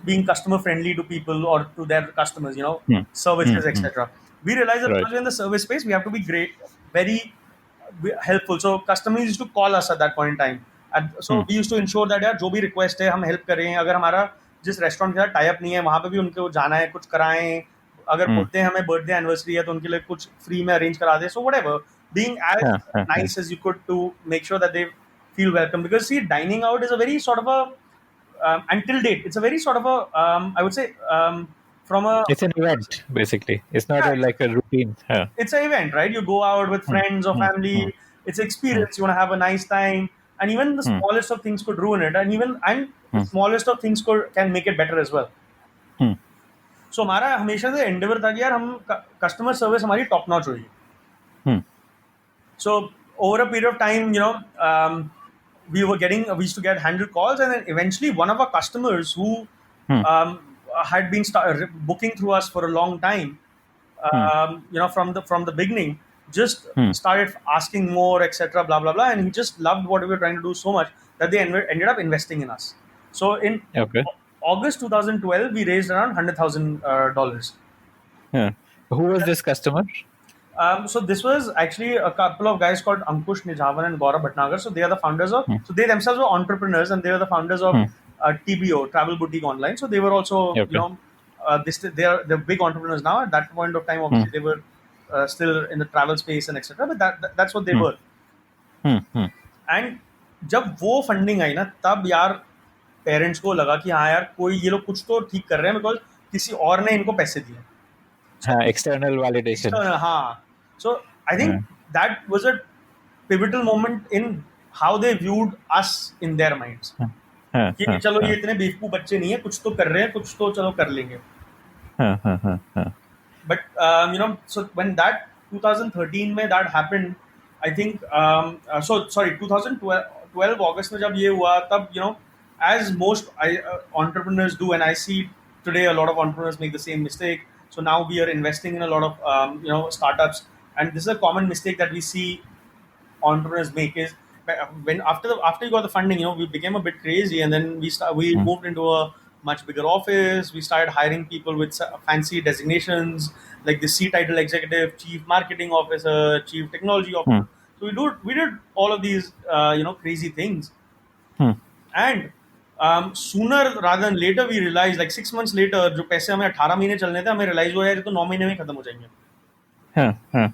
being customer friendly to people or to their customers, Hmm. services, Hmm. etc. We realize that Right. because we're in the service space, we have to be great, very helpful. So customers used to call us at that point in time. And Hmm. so we used to ensure that यार जो भी request है हम help करें. अगर हमारा जिस restaurant के साथ टाई अप नहीं है, वहाँ पे भी उनको जाना है, कुछ कराएं. अगर Hmm. बोलते हैं हमें बर्थडे एनिवर्सरी है, तो उनके लिए कुछ फ्री में अरेंज करा दें. So whatever, being as Yeah. Yeah. Yeah. nice as you could to make sure that they feel welcome. Because see, dining out is a very sort of a until date, it's a very sort of a I would say, from a, It's an event, basically. It's not yeah, like a routine. Yeah. it's an event, right? You go out with Hmm. friends or Hmm. Hmm. family. It's an Hmm. experience. You want to have a nice time, and even the Hmm. smallest of things could ruin it, and the Hmm. smallest of things can make it better as well. Hmm. So हमारा हमेशा से endeavor था कि यार हम customer service हमारी top notch होगी. Hmm. So over a period of time, we used to get handled calls, and then eventually one of our customers who Hmm. had been booking through us for a long time, Hmm. from the beginning, just Hmm. started asking more, etc. Blah blah blah, and he just loved what we were trying to do so much that they ended up investing in us. So in Okay. August 2012, we raised around $100,000. Yeah. Who was this customer? So this was actually a couple of guys called Ankush Nijavan and Gaurav Bhatnagar. So they are the founders of. Hmm. So they themselves were entrepreneurs, and they were the founders of Hmm. TBO, Travel Boutique Online. So they were also, Okay. they're big entrepreneurs now. At that point of time, Hmm. obviously they were still in the travel space and etc. But that's what they Hmm. were. Hmm. Hmm. And जब वो funding आई ना, तब यार parents को लगा कि हाँ यार, कोई ये लोग कुछ तो ठीक कर रहे हैं, बिकॉज किसी और ने इनको पैसे दिए. External validation. हाँ. So I Yeah. think that was a pivotal moment in how they viewed us in their minds. Huh, कि huh, चलो huh, ये इतने बेवकूफ बच्चे नहीं है, कुछ तो कर रहे हैं, कुछ तो चलो कर लेंगे. huh, huh, huh, huh. But so when that 2013 में that happened, I think so sorry 2012 August में जब ये हुआ, तब as most entrepreneurs do, and I see today a lot of entrepreneurs make the same mistake. So now we are investing in a lot of startups, and this is a common mistake that we see entrepreneurs make is when after you got the funding, we became a bit crazy, and then we Hmm. moved into a much bigger office. We started hiring people with fancy designations like the C title executive, chief marketing officer, chief technology Hmm. officer. So we did all of these crazy things, Hmm. and sooner rather than later we realized, like 6 months later, जो पैसे हमें 18 महीने चलने थे, हमें realize हुआ यार ये तो 9 महीने में खत्म हो जाएंगे. Huh, huh.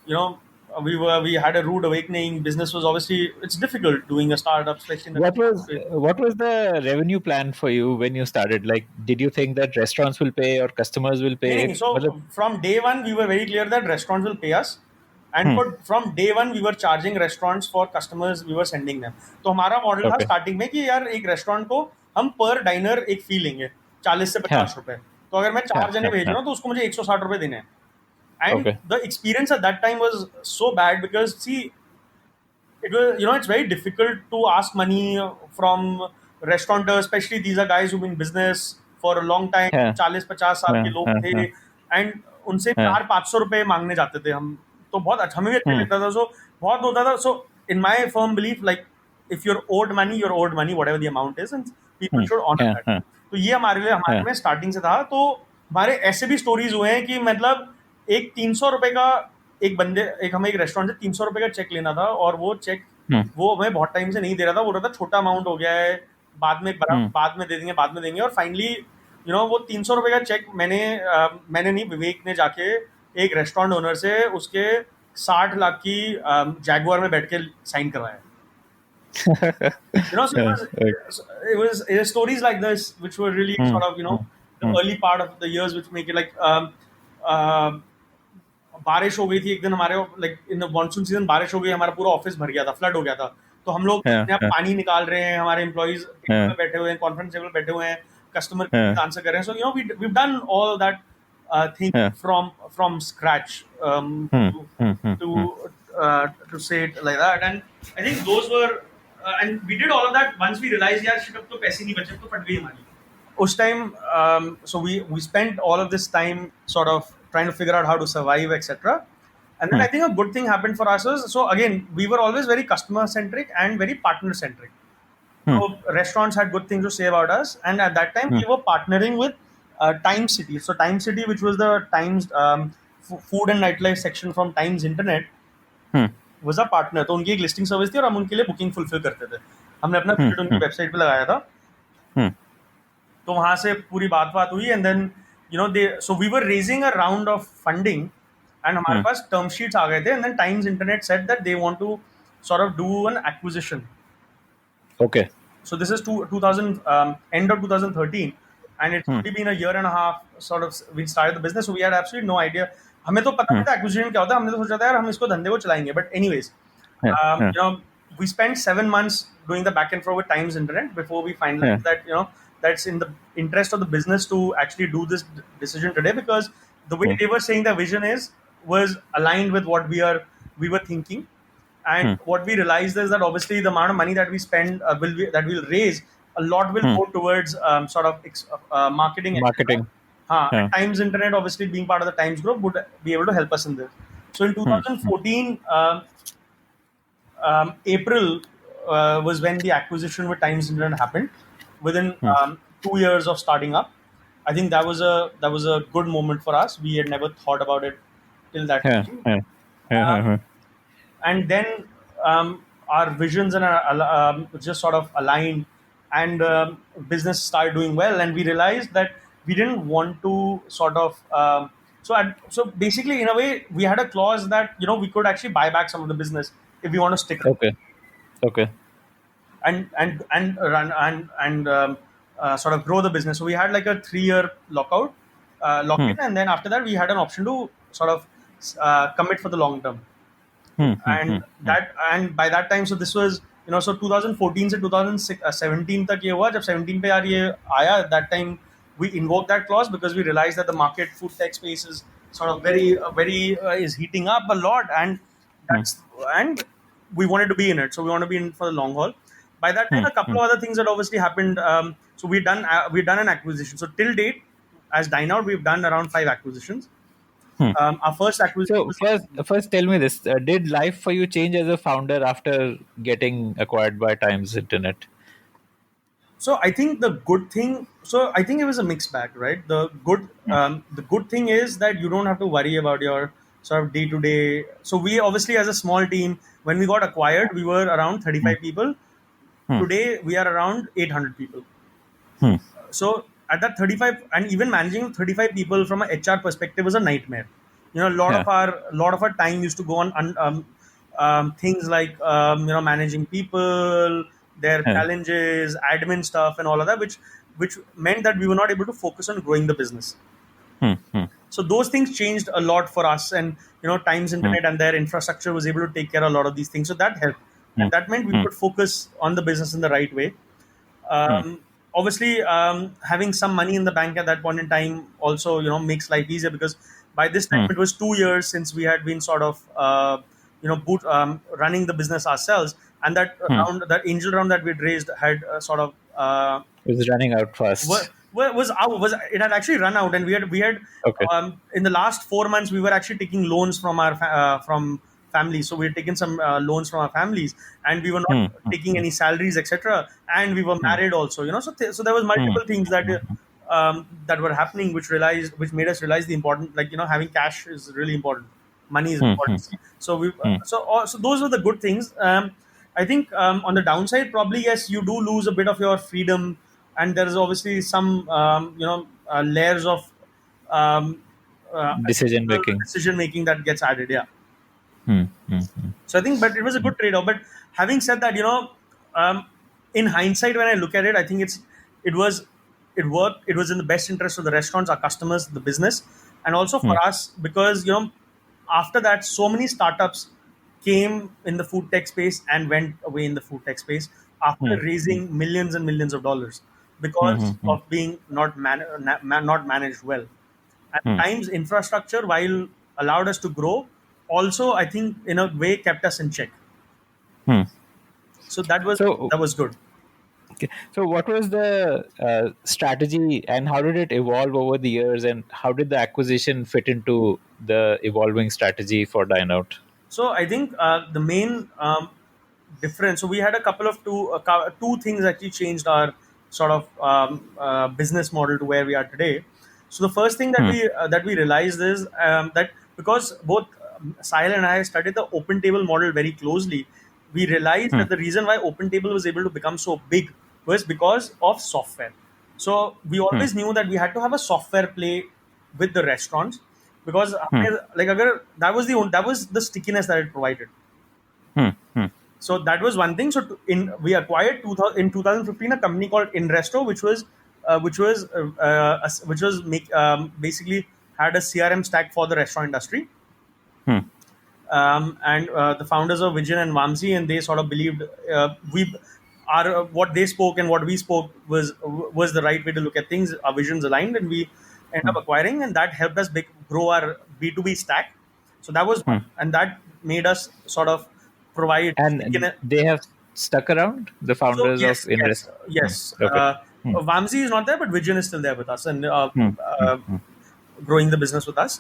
We had a rude awakening. Business was obviously, it's difficult doing a startup, especially in the What was the revenue plan for you when you started? Like, did you think that restaurants will pay or customers will pay? नहीं, so मतलब- from day one we were very clear that restaurants will pay us, and Hmm. from day one we were charging restaurants for customers we were sending them. तो हमारा model था Okay. Starting में कि यार एक restaurant को हम पर डाइनर एक फी लेंगे 40 से 50 रुपए, तो अगर मैं 4 जने भेज रहा हूँ तो उसको मुझे 160 रुपए देने हैं. And Okay. the experience at that time was so bad because see, it was, it's very difficult to ask money from restaurateurs, especially these are guys who've been in business for a long time, Yeah. 40-50 साल के Yeah. लोग Yeah. थे, Yeah. And उनसे Yeah. 400-500 रुपए मांगने जाते थे हम, तो बहुत अच्छा, हमें भी अच्छा लगता था. सो बहुत होता था. So in my firm belief, like if you're owed money whatever the amount is, and people should honour Yeah. That. Yeah. तो ये हमारे Yeah. में स्टार्टिंग से था. तो हमारे ऐसे भी स्टोरीज हुए हैं कि मतलब एक 300 रुपए का हमें एक रेस्टोरेंट से 300 रुपए का चेक लेना था, और वो चेक Hmm. वो हमें बहुत टाइम से नहीं दे रहा था. वो रहा था छोटा अमाउंट हो गया है, Hmm. बाद में दे देंगे, और फाइनली वो 300 रुपए का चेक मैंने नहीं, विवेक ने जाके एक रेस्टोरेंट ओनर से उसके 60 लाख की जैगुआर में बैठ के साइन करवाया. So Yeah. it was stories like this which were really Hmm. sort of the Hmm. early part of the years which make it like uh, बारिश हो गई थी एक दिन हमारे, like in the monsoon season बारिश हो गई, हमारा पूरा ऑफिस भर गया था, फ्लड हो गया था. तो हम लोग Yeah. अपने आप Yeah. पानी निकाल रहे हैं, हमारे एम्प्लॉइज टेबल Yeah. पे बैठे हुए हैं, कॉन्फ्रेंस टेबल बैठे हुए हैं, कस्टमर Yeah. आंसर कर रहे हैं. So we done all that thing Yeah. From scratch Hmm. Hmm. Hmm. to Hmm. to say it like that. And I think those were and we did all of that once we realized यार shit अब तो पैसे नहीं बचे, अब तो फट गई हमारी. उस time so we spent all of this time sort of trying to figure out how to survive, etc. And then I think a good thing happened for us was, so again we were always very customer centric and very partner centric. So restaurants had good things to say about us, and at that time we were partnering with Times City. So Times City, which was the Times food and nightlife section from Times Internet, Hmm. was a partner. तो उनकी एक listing service थी और हम उनके लिए booking fulfil करते थे. हमने अपना क्रेडिट उनकी वेबसाइट पे लगाया था. Hmm. तो वहां से पूरी बात हुई, and then they so we were raising a round of funding, and हमारे पास टर्म शीट्स आ गए थे, and then Times Internet said that they want to sort of do an acquisition. Okay. So this is 2000 end of 2013, and it's only been a year and a half sort of we started the business, so we had absolutely no idea. हमें तो पता नहीं था acquisition क्या होता है, हमने तो सोचा था यार हम इसको धंधे को चलाएंगे. But anyways we spent 7 months doing the back and forth with Times Internet before we finalized that that's in the interest of the business to actually do this decision today, because the way they were saying their vision was aligned with what we were thinking. And what we realized is that obviously the amount of money that we spend that we'll raise, a lot will go towards sort of marketing. Marketing. And Times Internet, obviously being part of the Times group, would be able to help us in this. So in 2014, April was when the acquisition with Times Internet happened. Within 2 years of starting up, I think that was a good moment for us. We had never thought about it till that Yeah. time. Yeah. Yeah. And then our visions and just sort of aligned, and business started doing well, and we realized that we didn't want to sort of so basically in a way we had a clause that we could actually buy back some of the business if we want to stick Okay. Okay. and run and sort of grow the business. So we had like a 3-year lock in, and then after that we had an option to sort of commit for the long term. And by that time, so this was so 2014 से 2017 तक ये हुआ. जब 17 पे यार ये आया, that time we invoked that clause because we realized that the market food tech space is sort of very is heating up a lot, and and we wanted to be in it, so we want to be in for the long haul. By that time, a couple of other things had obviously happened. So we've done an acquisition. So till date, as Dine Out, we've done around 5 acquisitions. Our first acquisition. So first, tell me this: did life for you change as a founder after getting acquired by Times Internet? So I think the good thing. So I think it was a mixed bag, right? The good thing is that you don't have to worry about your sort of day to day. So we obviously, as a small team, when we got acquired, we were around 35 people. Today we are around 800 people. So at that 35, and even managing 35 people from an HR perspective was a nightmare. A lot of our time used to go on things like managing people, their challenges, admin stuff, and all of that, which meant that we were not able to focus on growing the business. So those things changed a lot for us, and Times Internet and their infrastructure was able to take care of a lot of these things. So that helped, and that meant we could focus on the business in the right way. obviously, having some money in the bank at that point in time also, makes life easier, because by this time Hmm. it was 2 years since we had been sort of, running the business ourselves, and Hmm. that angel round that we'd raised had sort of. It was running out fast. Was it had actually run out, and we had Okay. in the last 4 months we were actually taking loans from our from families. So we had taken some loans from our families, and we were not Hmm. Hmm. taking any salaries, etc. And we were Hmm. married also, so there was Hmm. multiple things that were happening, which made us realize the important, like, having cash is really important, money is Hmm. Hmm. important. So we Hmm. so those were the good things. I think, on the downside, probably, yes, you do lose a bit of your freedom, and there is obviously some, layers of um, Decision additional making. decision making that gets added. Yeah. Hmm. Hmm. Hmm. So I think, but it was a good trade-off. But having said that, um, in hindsight, when I look at it, I think it was it worked. It was in the best interest of the restaurants, our customers, the business, and also Hmm. for us, because after that, so many startups came in the food tech space and went away in the food tech space after Hmm. raising millions and millions of dollars, Hmm. Hmm. because Hmm. of being not managed well. At Hmm. times, infrastructure, while allowed us to grow, also, I think, in a way, kept us in check. Hmm. So that was So, that was good. okay. So what was the strategy, and how did it evolve over the years, and how did the acquisition fit into the evolving strategy for Dine Out? So I think, the main difference. So we had a couple of two things actually changed our sort of business model to where we are today. So the first thing Hmm. that we realized is, that because both Sahil and I studied the open table model very closely, we realized Hmm. that the reason why open table was able to become so big was because of software. So we Hmm. always knew that we had to have a software play with the restaurants, because Hmm. like that was the stickiness that it provided. Hmm. Hmm. So that was one thing. So we acquired 2000, in 2015 a company called Inresto, which was basically had a CRM stack for the restaurant industry. Hmm. And the founders of Vision and Vamsi, and they sort of believed, we are what they spoke and what we spoke was the right way to look at things. Our visions aligned, and we end Hmm. up acquiring, and that helped us grow our B2B stack. So that was one, Hmm. and that made us sort of provide And stickiness. they have stuck around, the So founders of yes, Invest. Hmm. yes. Okay. Hmm. Vamsi is not there, but Vision is still there with us, and Hmm. Hmm. uh, Hmm. growing the business with us.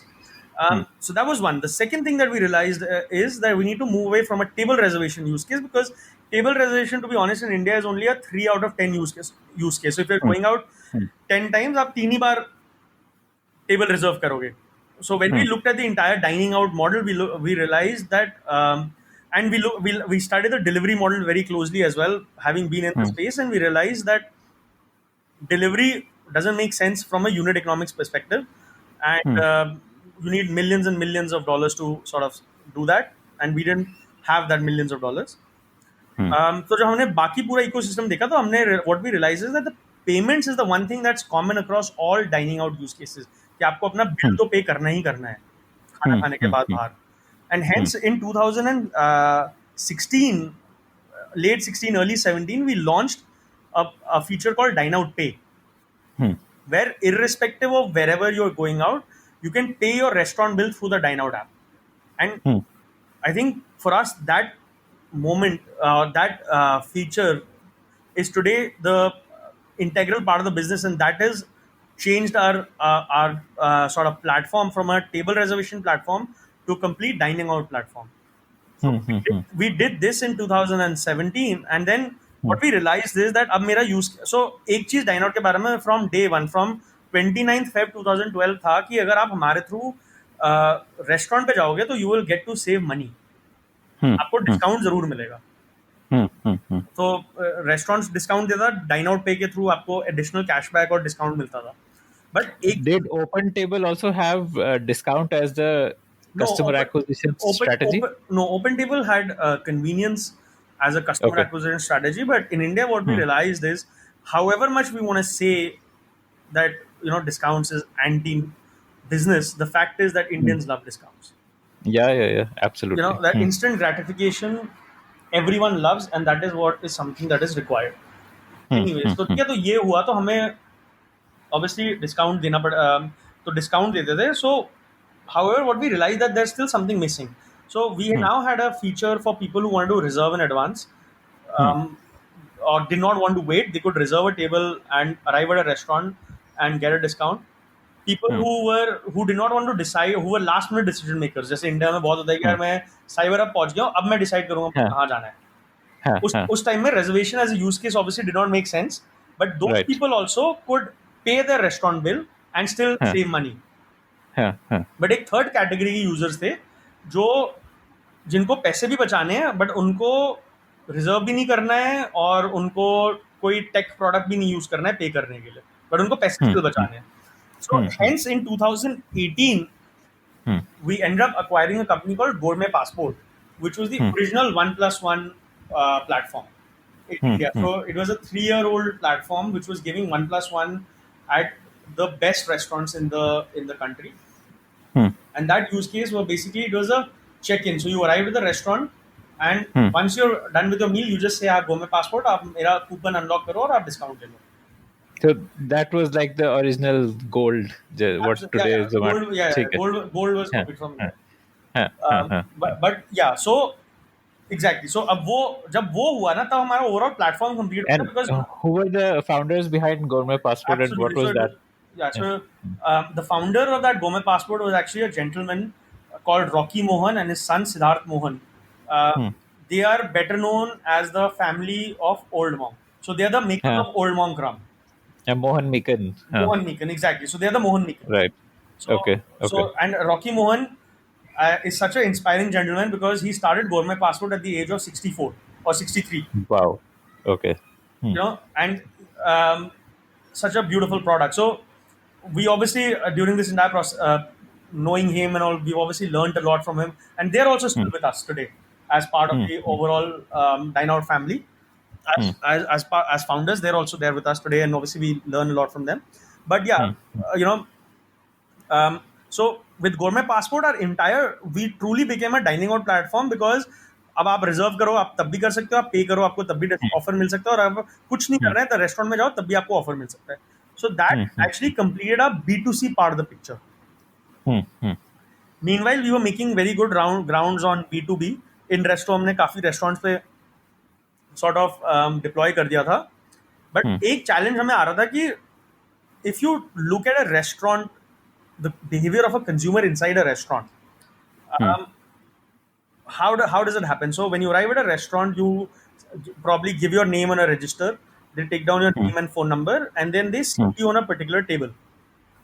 Hmm. So that was one. The second thing that we realized is that we need to move away from a table reservation use case, because table reservation, to be honest, in India is only a 3 out of 10 use case. So if you're Hmm. going out Hmm. 10 times, आप 3 ही बार table reserve करोगे. So when we Hmm. looked at the entire dining out model, we realized that, and we studied the delivery model very closely as well, having been in the Hmm. space, and we realized that delivery doesn't make sense from a unit economics perspective, and Hmm. you need millions and millions of dollars to sort of do that, and we didn't have that millions of dollars. Hmm. तो जब हमने बाकी पूरा ecosystem देखा, तो हमने what we realized is that the payments is the one thing that's common across all dining out use cases, कि आपको अपना बिल Hmm. तो पे करना ही करना है खाना Hmm. खाने के Hmm. बाद Hmm. बाहर. And Hmm. hence in 2016, late 16, early 17, we launched a feature called Dine Out Pay, Hmm. where irrespective of wherever you're going out, you can pay your restaurant bill through the Dine Out app. And Hmm. I think for us, that that feature is today the integral part of the business, and that has changed our sort of platform from a table reservation platform to a complete dining out platform. So Hmm. Hmm. Hmm. we did this in 2017, and then Hmm. what we realized is that अब मेरा use, so एक चीज dine out के बारे में from day one, from 29th Feb 2012 था कि अगर आप हमारे थ्रू रेस्टोरेंट पे जाओगे तो you will get to save money, Hmm. आपको Hmm. डिस्काउंट जरूर मिलेगा. Hmm. Hmm. Hmm. तो रेस्टोरेंट्स डिस्काउंट देता, डाइन आउट पे के थ्रू आपको एडिशनल कैशबैक और डिस्काउंट मिलता था. बट एक Did Open Table also have discount as the No, customer acquisition strategy? Open Table had convenience as a customer Okay. acquisition strategy, but in India, what we Hmm. realized is, however much we want to say that discounts is anti-business, the fact is that Hmm. Indians love discounts. Yeah, yeah, yeah. Absolutely. That Hmm. instant gratification everyone loves, and that is what is something that is required. Anyways, तो ठीक है, तो ये हुआ, तो हमें obviously discount देना तो डिस्काउंट देते थे. सो however, what we realized that there's still something missing. So we now had a feature for people who wanted to reserve in advance, um, or did not want to wait. They could reserve a table and arrive at a restaurant and get a discount. People who did not want to decide, who were last minute decision makers. जैसे India में बहुत होता है कि यार मैं cyber अब पहुंच गया हूँ, अब मैं डिसाइड करूंगा कहाँ जाना है. उस टाइम में reservation as a use case obviously did not make sense, but those Right. people also could pay their restaurant bill and still save money. But एक थर्ड कैटेगरी के यूजर्स थे जो जिनको पैसे भी बचाने हैं, बट उनको रिजर्व भी नहीं करना है और उनको कोई टेक प्रोडक्ट भी नहीं यूज करना है पे करने के लिए, बट उनको पैसे भी बचाने हैं. So hence in 2018 we ended up acquiring a company called Gourmet Passport, which was the original 1+1 platform in India. So it was a 3-year-old platform which was giving 1+1 at the best restaurants in the country. And that use case was basically, it was a check-in. So you arrive at the restaurant, and once you're done with your meal, you just say, "आप Gourmet Passport, आप मेरा coupon unlock करो और आप discount ले लो." So that was like the original gold. What today is gold, gold was copied from there. But yeah, so exactly. So अब वो जब वो हुआ ना, तब हमारा overall platform complete And हुआ, because who were the founders behind Gourmet Passport, and what was that? So the founder of that Gourmet Passport was actually a gentleman called Rocky Mohan and his son Siddharth Mohan. They are better known as the family of Old Monk. So they are the makers of Old Monk rum. Mohan Meekan. Mohan Meekan, exactly. So they are the Mohan Meekan. Right. So, Okay. So, and Rocky Mohan is such an inspiring gentleman because he started Gourmet Passport at the age of 64 or 63. Wow. Okay. You know, and such a beautiful product. So we obviously during this entire process, knowing him and all, we've obviously learned a lot from him, and they're also still with us today as part of the overall Dine Out family. As founders, they're also there with us today, and obviously we learn a lot from them. But yeah, so with Gourmet Passport, we truly became a dining out platform, because अब आप reserve करो, आप तब भी कर सकते हो, आप पे करो, आपको तब भी ऑफर मिल सकता है, और आप कुछ नहीं कर रहे हैं तो रेस्टोरेंट में जाओ तब भी आपको ऑफर मिल सकता है. So that actually completed a B2C part of the picture. Meanwhile, we were making very good grounds on B2B. In restaurant, हमने काफी restaurants पे sort of deploy कर दिया था. But एक challenge हमें आ रहा था कि if you look at a restaurant, the behavior of a consumer inside a restaurant, how does it happen? So when you arrive at a restaurant, you probably give your name on a register. They take down your name and phone number, and then they sit you on a particular table.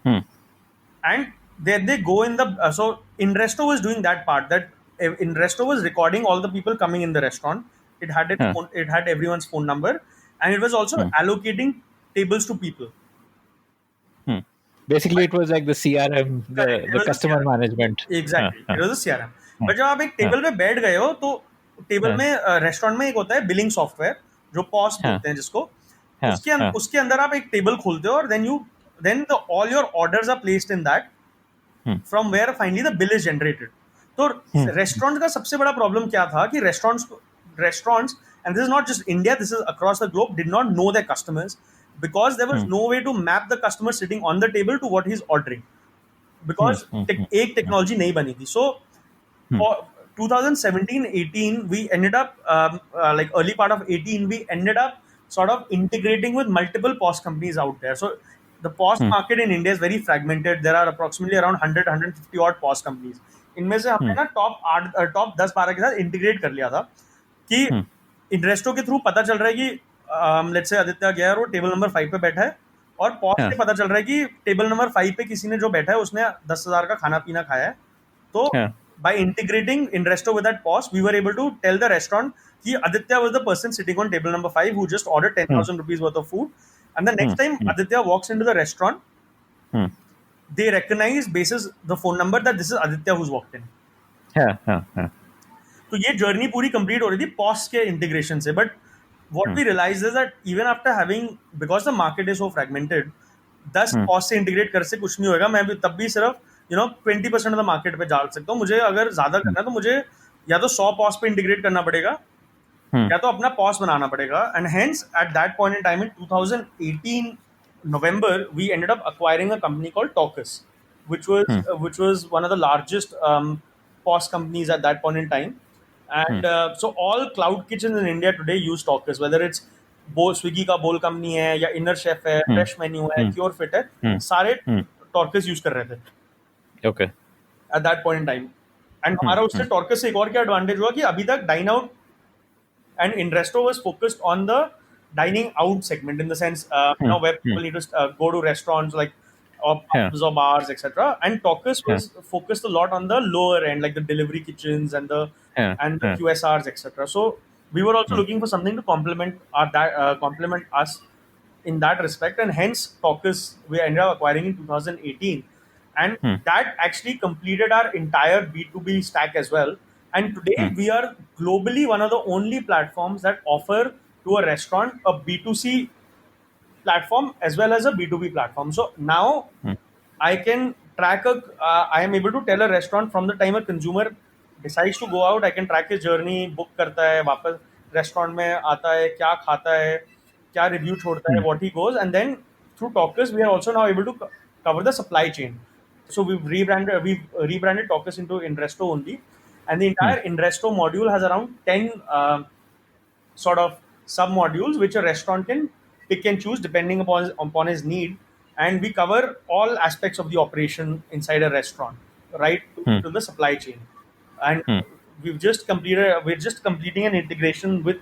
And then they go in the... so Inresto was doing that part. That Inresto was recording all the people coming in the restaurant. It had it had everyone's phone number, and it was also allocating tables to people. Basically, it was like the CRM, the customer management. Exactly. It was a CRM. But जब आप एक table पे बैठ गए हो, तो table में restaurant में एक होता है बिलिंग सॉफ्टवेयर, जो पॉस बोलते हैं जिसको. उसके अंदर आप एक टेबल खोलते हो, और then all your orders are placed in that, from where finally the bill is generated. तो रेस्टोरेंट का सबसे बड़ा प्रॉब्लम क्या था कि restaurants, and this is not just India, this is across the globe, did not know their customers, because there was no way to map the customer sitting on the table to what he's ordering, because एक technology नहीं बनी थी. So for 2017-18, we ended up like early part of 18, we ended up sort of integrating with multiple POS companies out there. So the POS market in India is very fragmented. There are approximately around 150 odd POS companies. इनमें से हमने ना top 10-12 के साथ integrate कर लिया था कि Inresto के थ्रू पता चल रहा है कि लेट्स से आदित्य गया, वो टेबल नंबर 5 पे बैठा है, और POS से पता चल रहा है कि टेबल नंबर 5 पे किसी ने जो बैठा है उसने 10,000 का खाना पीना खाया है. तो by integrating Inresto with that POS, we were able to tell the restaurant कि Aditya was the person sitting on table number 5 who just ordered 10,000 rupees worth of food. And the next time Aditya walks into the restaurant, they recognize basis the phone number that this is Aditya who's walked in. तो ये journey पूरी complete हो रही थी POS के integration से. But what we realized is that even after having, because the market is so fragmented, 10 POS से integrate कर से कुछ नहीं होगा. मैं भी तब भी सिर्फ 20% ऑफ द मार्केट पे डाल सकता हूँ. मुझे अगर ज्यादा करना है तो मुझे या तो 100 POS पे इंटीग्रेट करना पड़ेगा, या तो अपना पॉस बनाना पड़ेगा. And hence at that point in time in 2018 November we ended up acquiring a company called Tocus, which was one of the largest POS companies at that point in time. And so all cloud kitchens in India today use Tocus, whether it's Swiggy का बोल company है या inner chef है, fresh menu है, cure fit है, सारे Torx use कर रहे थे okay at that point in time. And हमारा उससे टॉर्कस से एक और क्या एडवांटेज हुआ कि अभी तक Dineout and Inresto was focused on the dining out segment, in the sense where people need to go to restaurants like pubs or bars, etc. And Tocus was focused a lot on the lower end, like the delivery kitchens and the QSRs, etc. So we were also looking for something to complement us in that respect, and hence Tocus we ended up acquiring in 2018, and that actually completed our entire B2B stack as well. And today we are globally one of the only platforms that offer to a restaurant a B2C platform as well as a B2B platform. So now I can track I am able to tell a restaurant from the time a consumer decides to go out, I can track his journey, book करता है, वापस restaurant में आता है, क्या खाता है, क्या review छोड़ता है, what he goes, and then through Talkers we are also now able to cover the supply chain. So we've rebranded Talkers into Inresto only, and the entire Inresto module has around 10 sort of sub modules which a restaurant can pick and choose depending upon his need, and we cover all aspects of the operation inside a restaurant, right to the supply chain. And we're just completing an integration with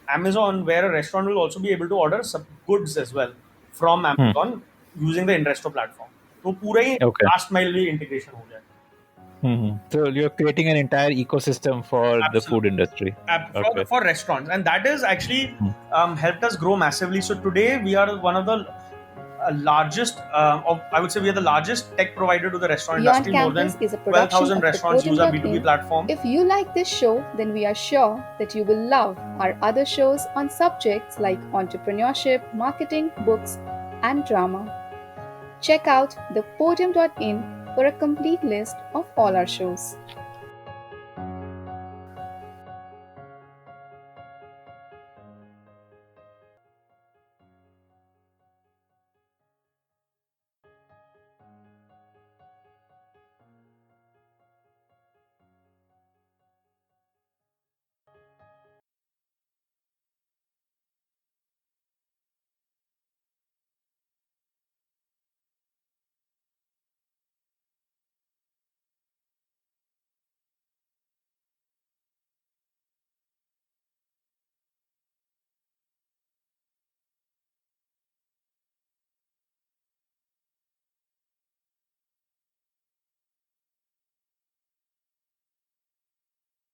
Amazon, where a restaurant will also be able to order some goods as well from Amazon using the Inresto platform. तो पूरा ही last mile integration हो गया. So you're creating an entire ecosystem for the food industry. For restaurants, and that is actually helped us grow massively. So today we are one of the largest, I would say we are the largest tech provider to the restaurant Beyond industry. More than Campus is a production 12,000 of restaurants use our Reporting.in. B2B platform. If you like this show, then we are sure that you will love our other shows on subjects like entrepreneurship, marketing, books, and drama. Check out thepodium.in for a complete list of all our shows.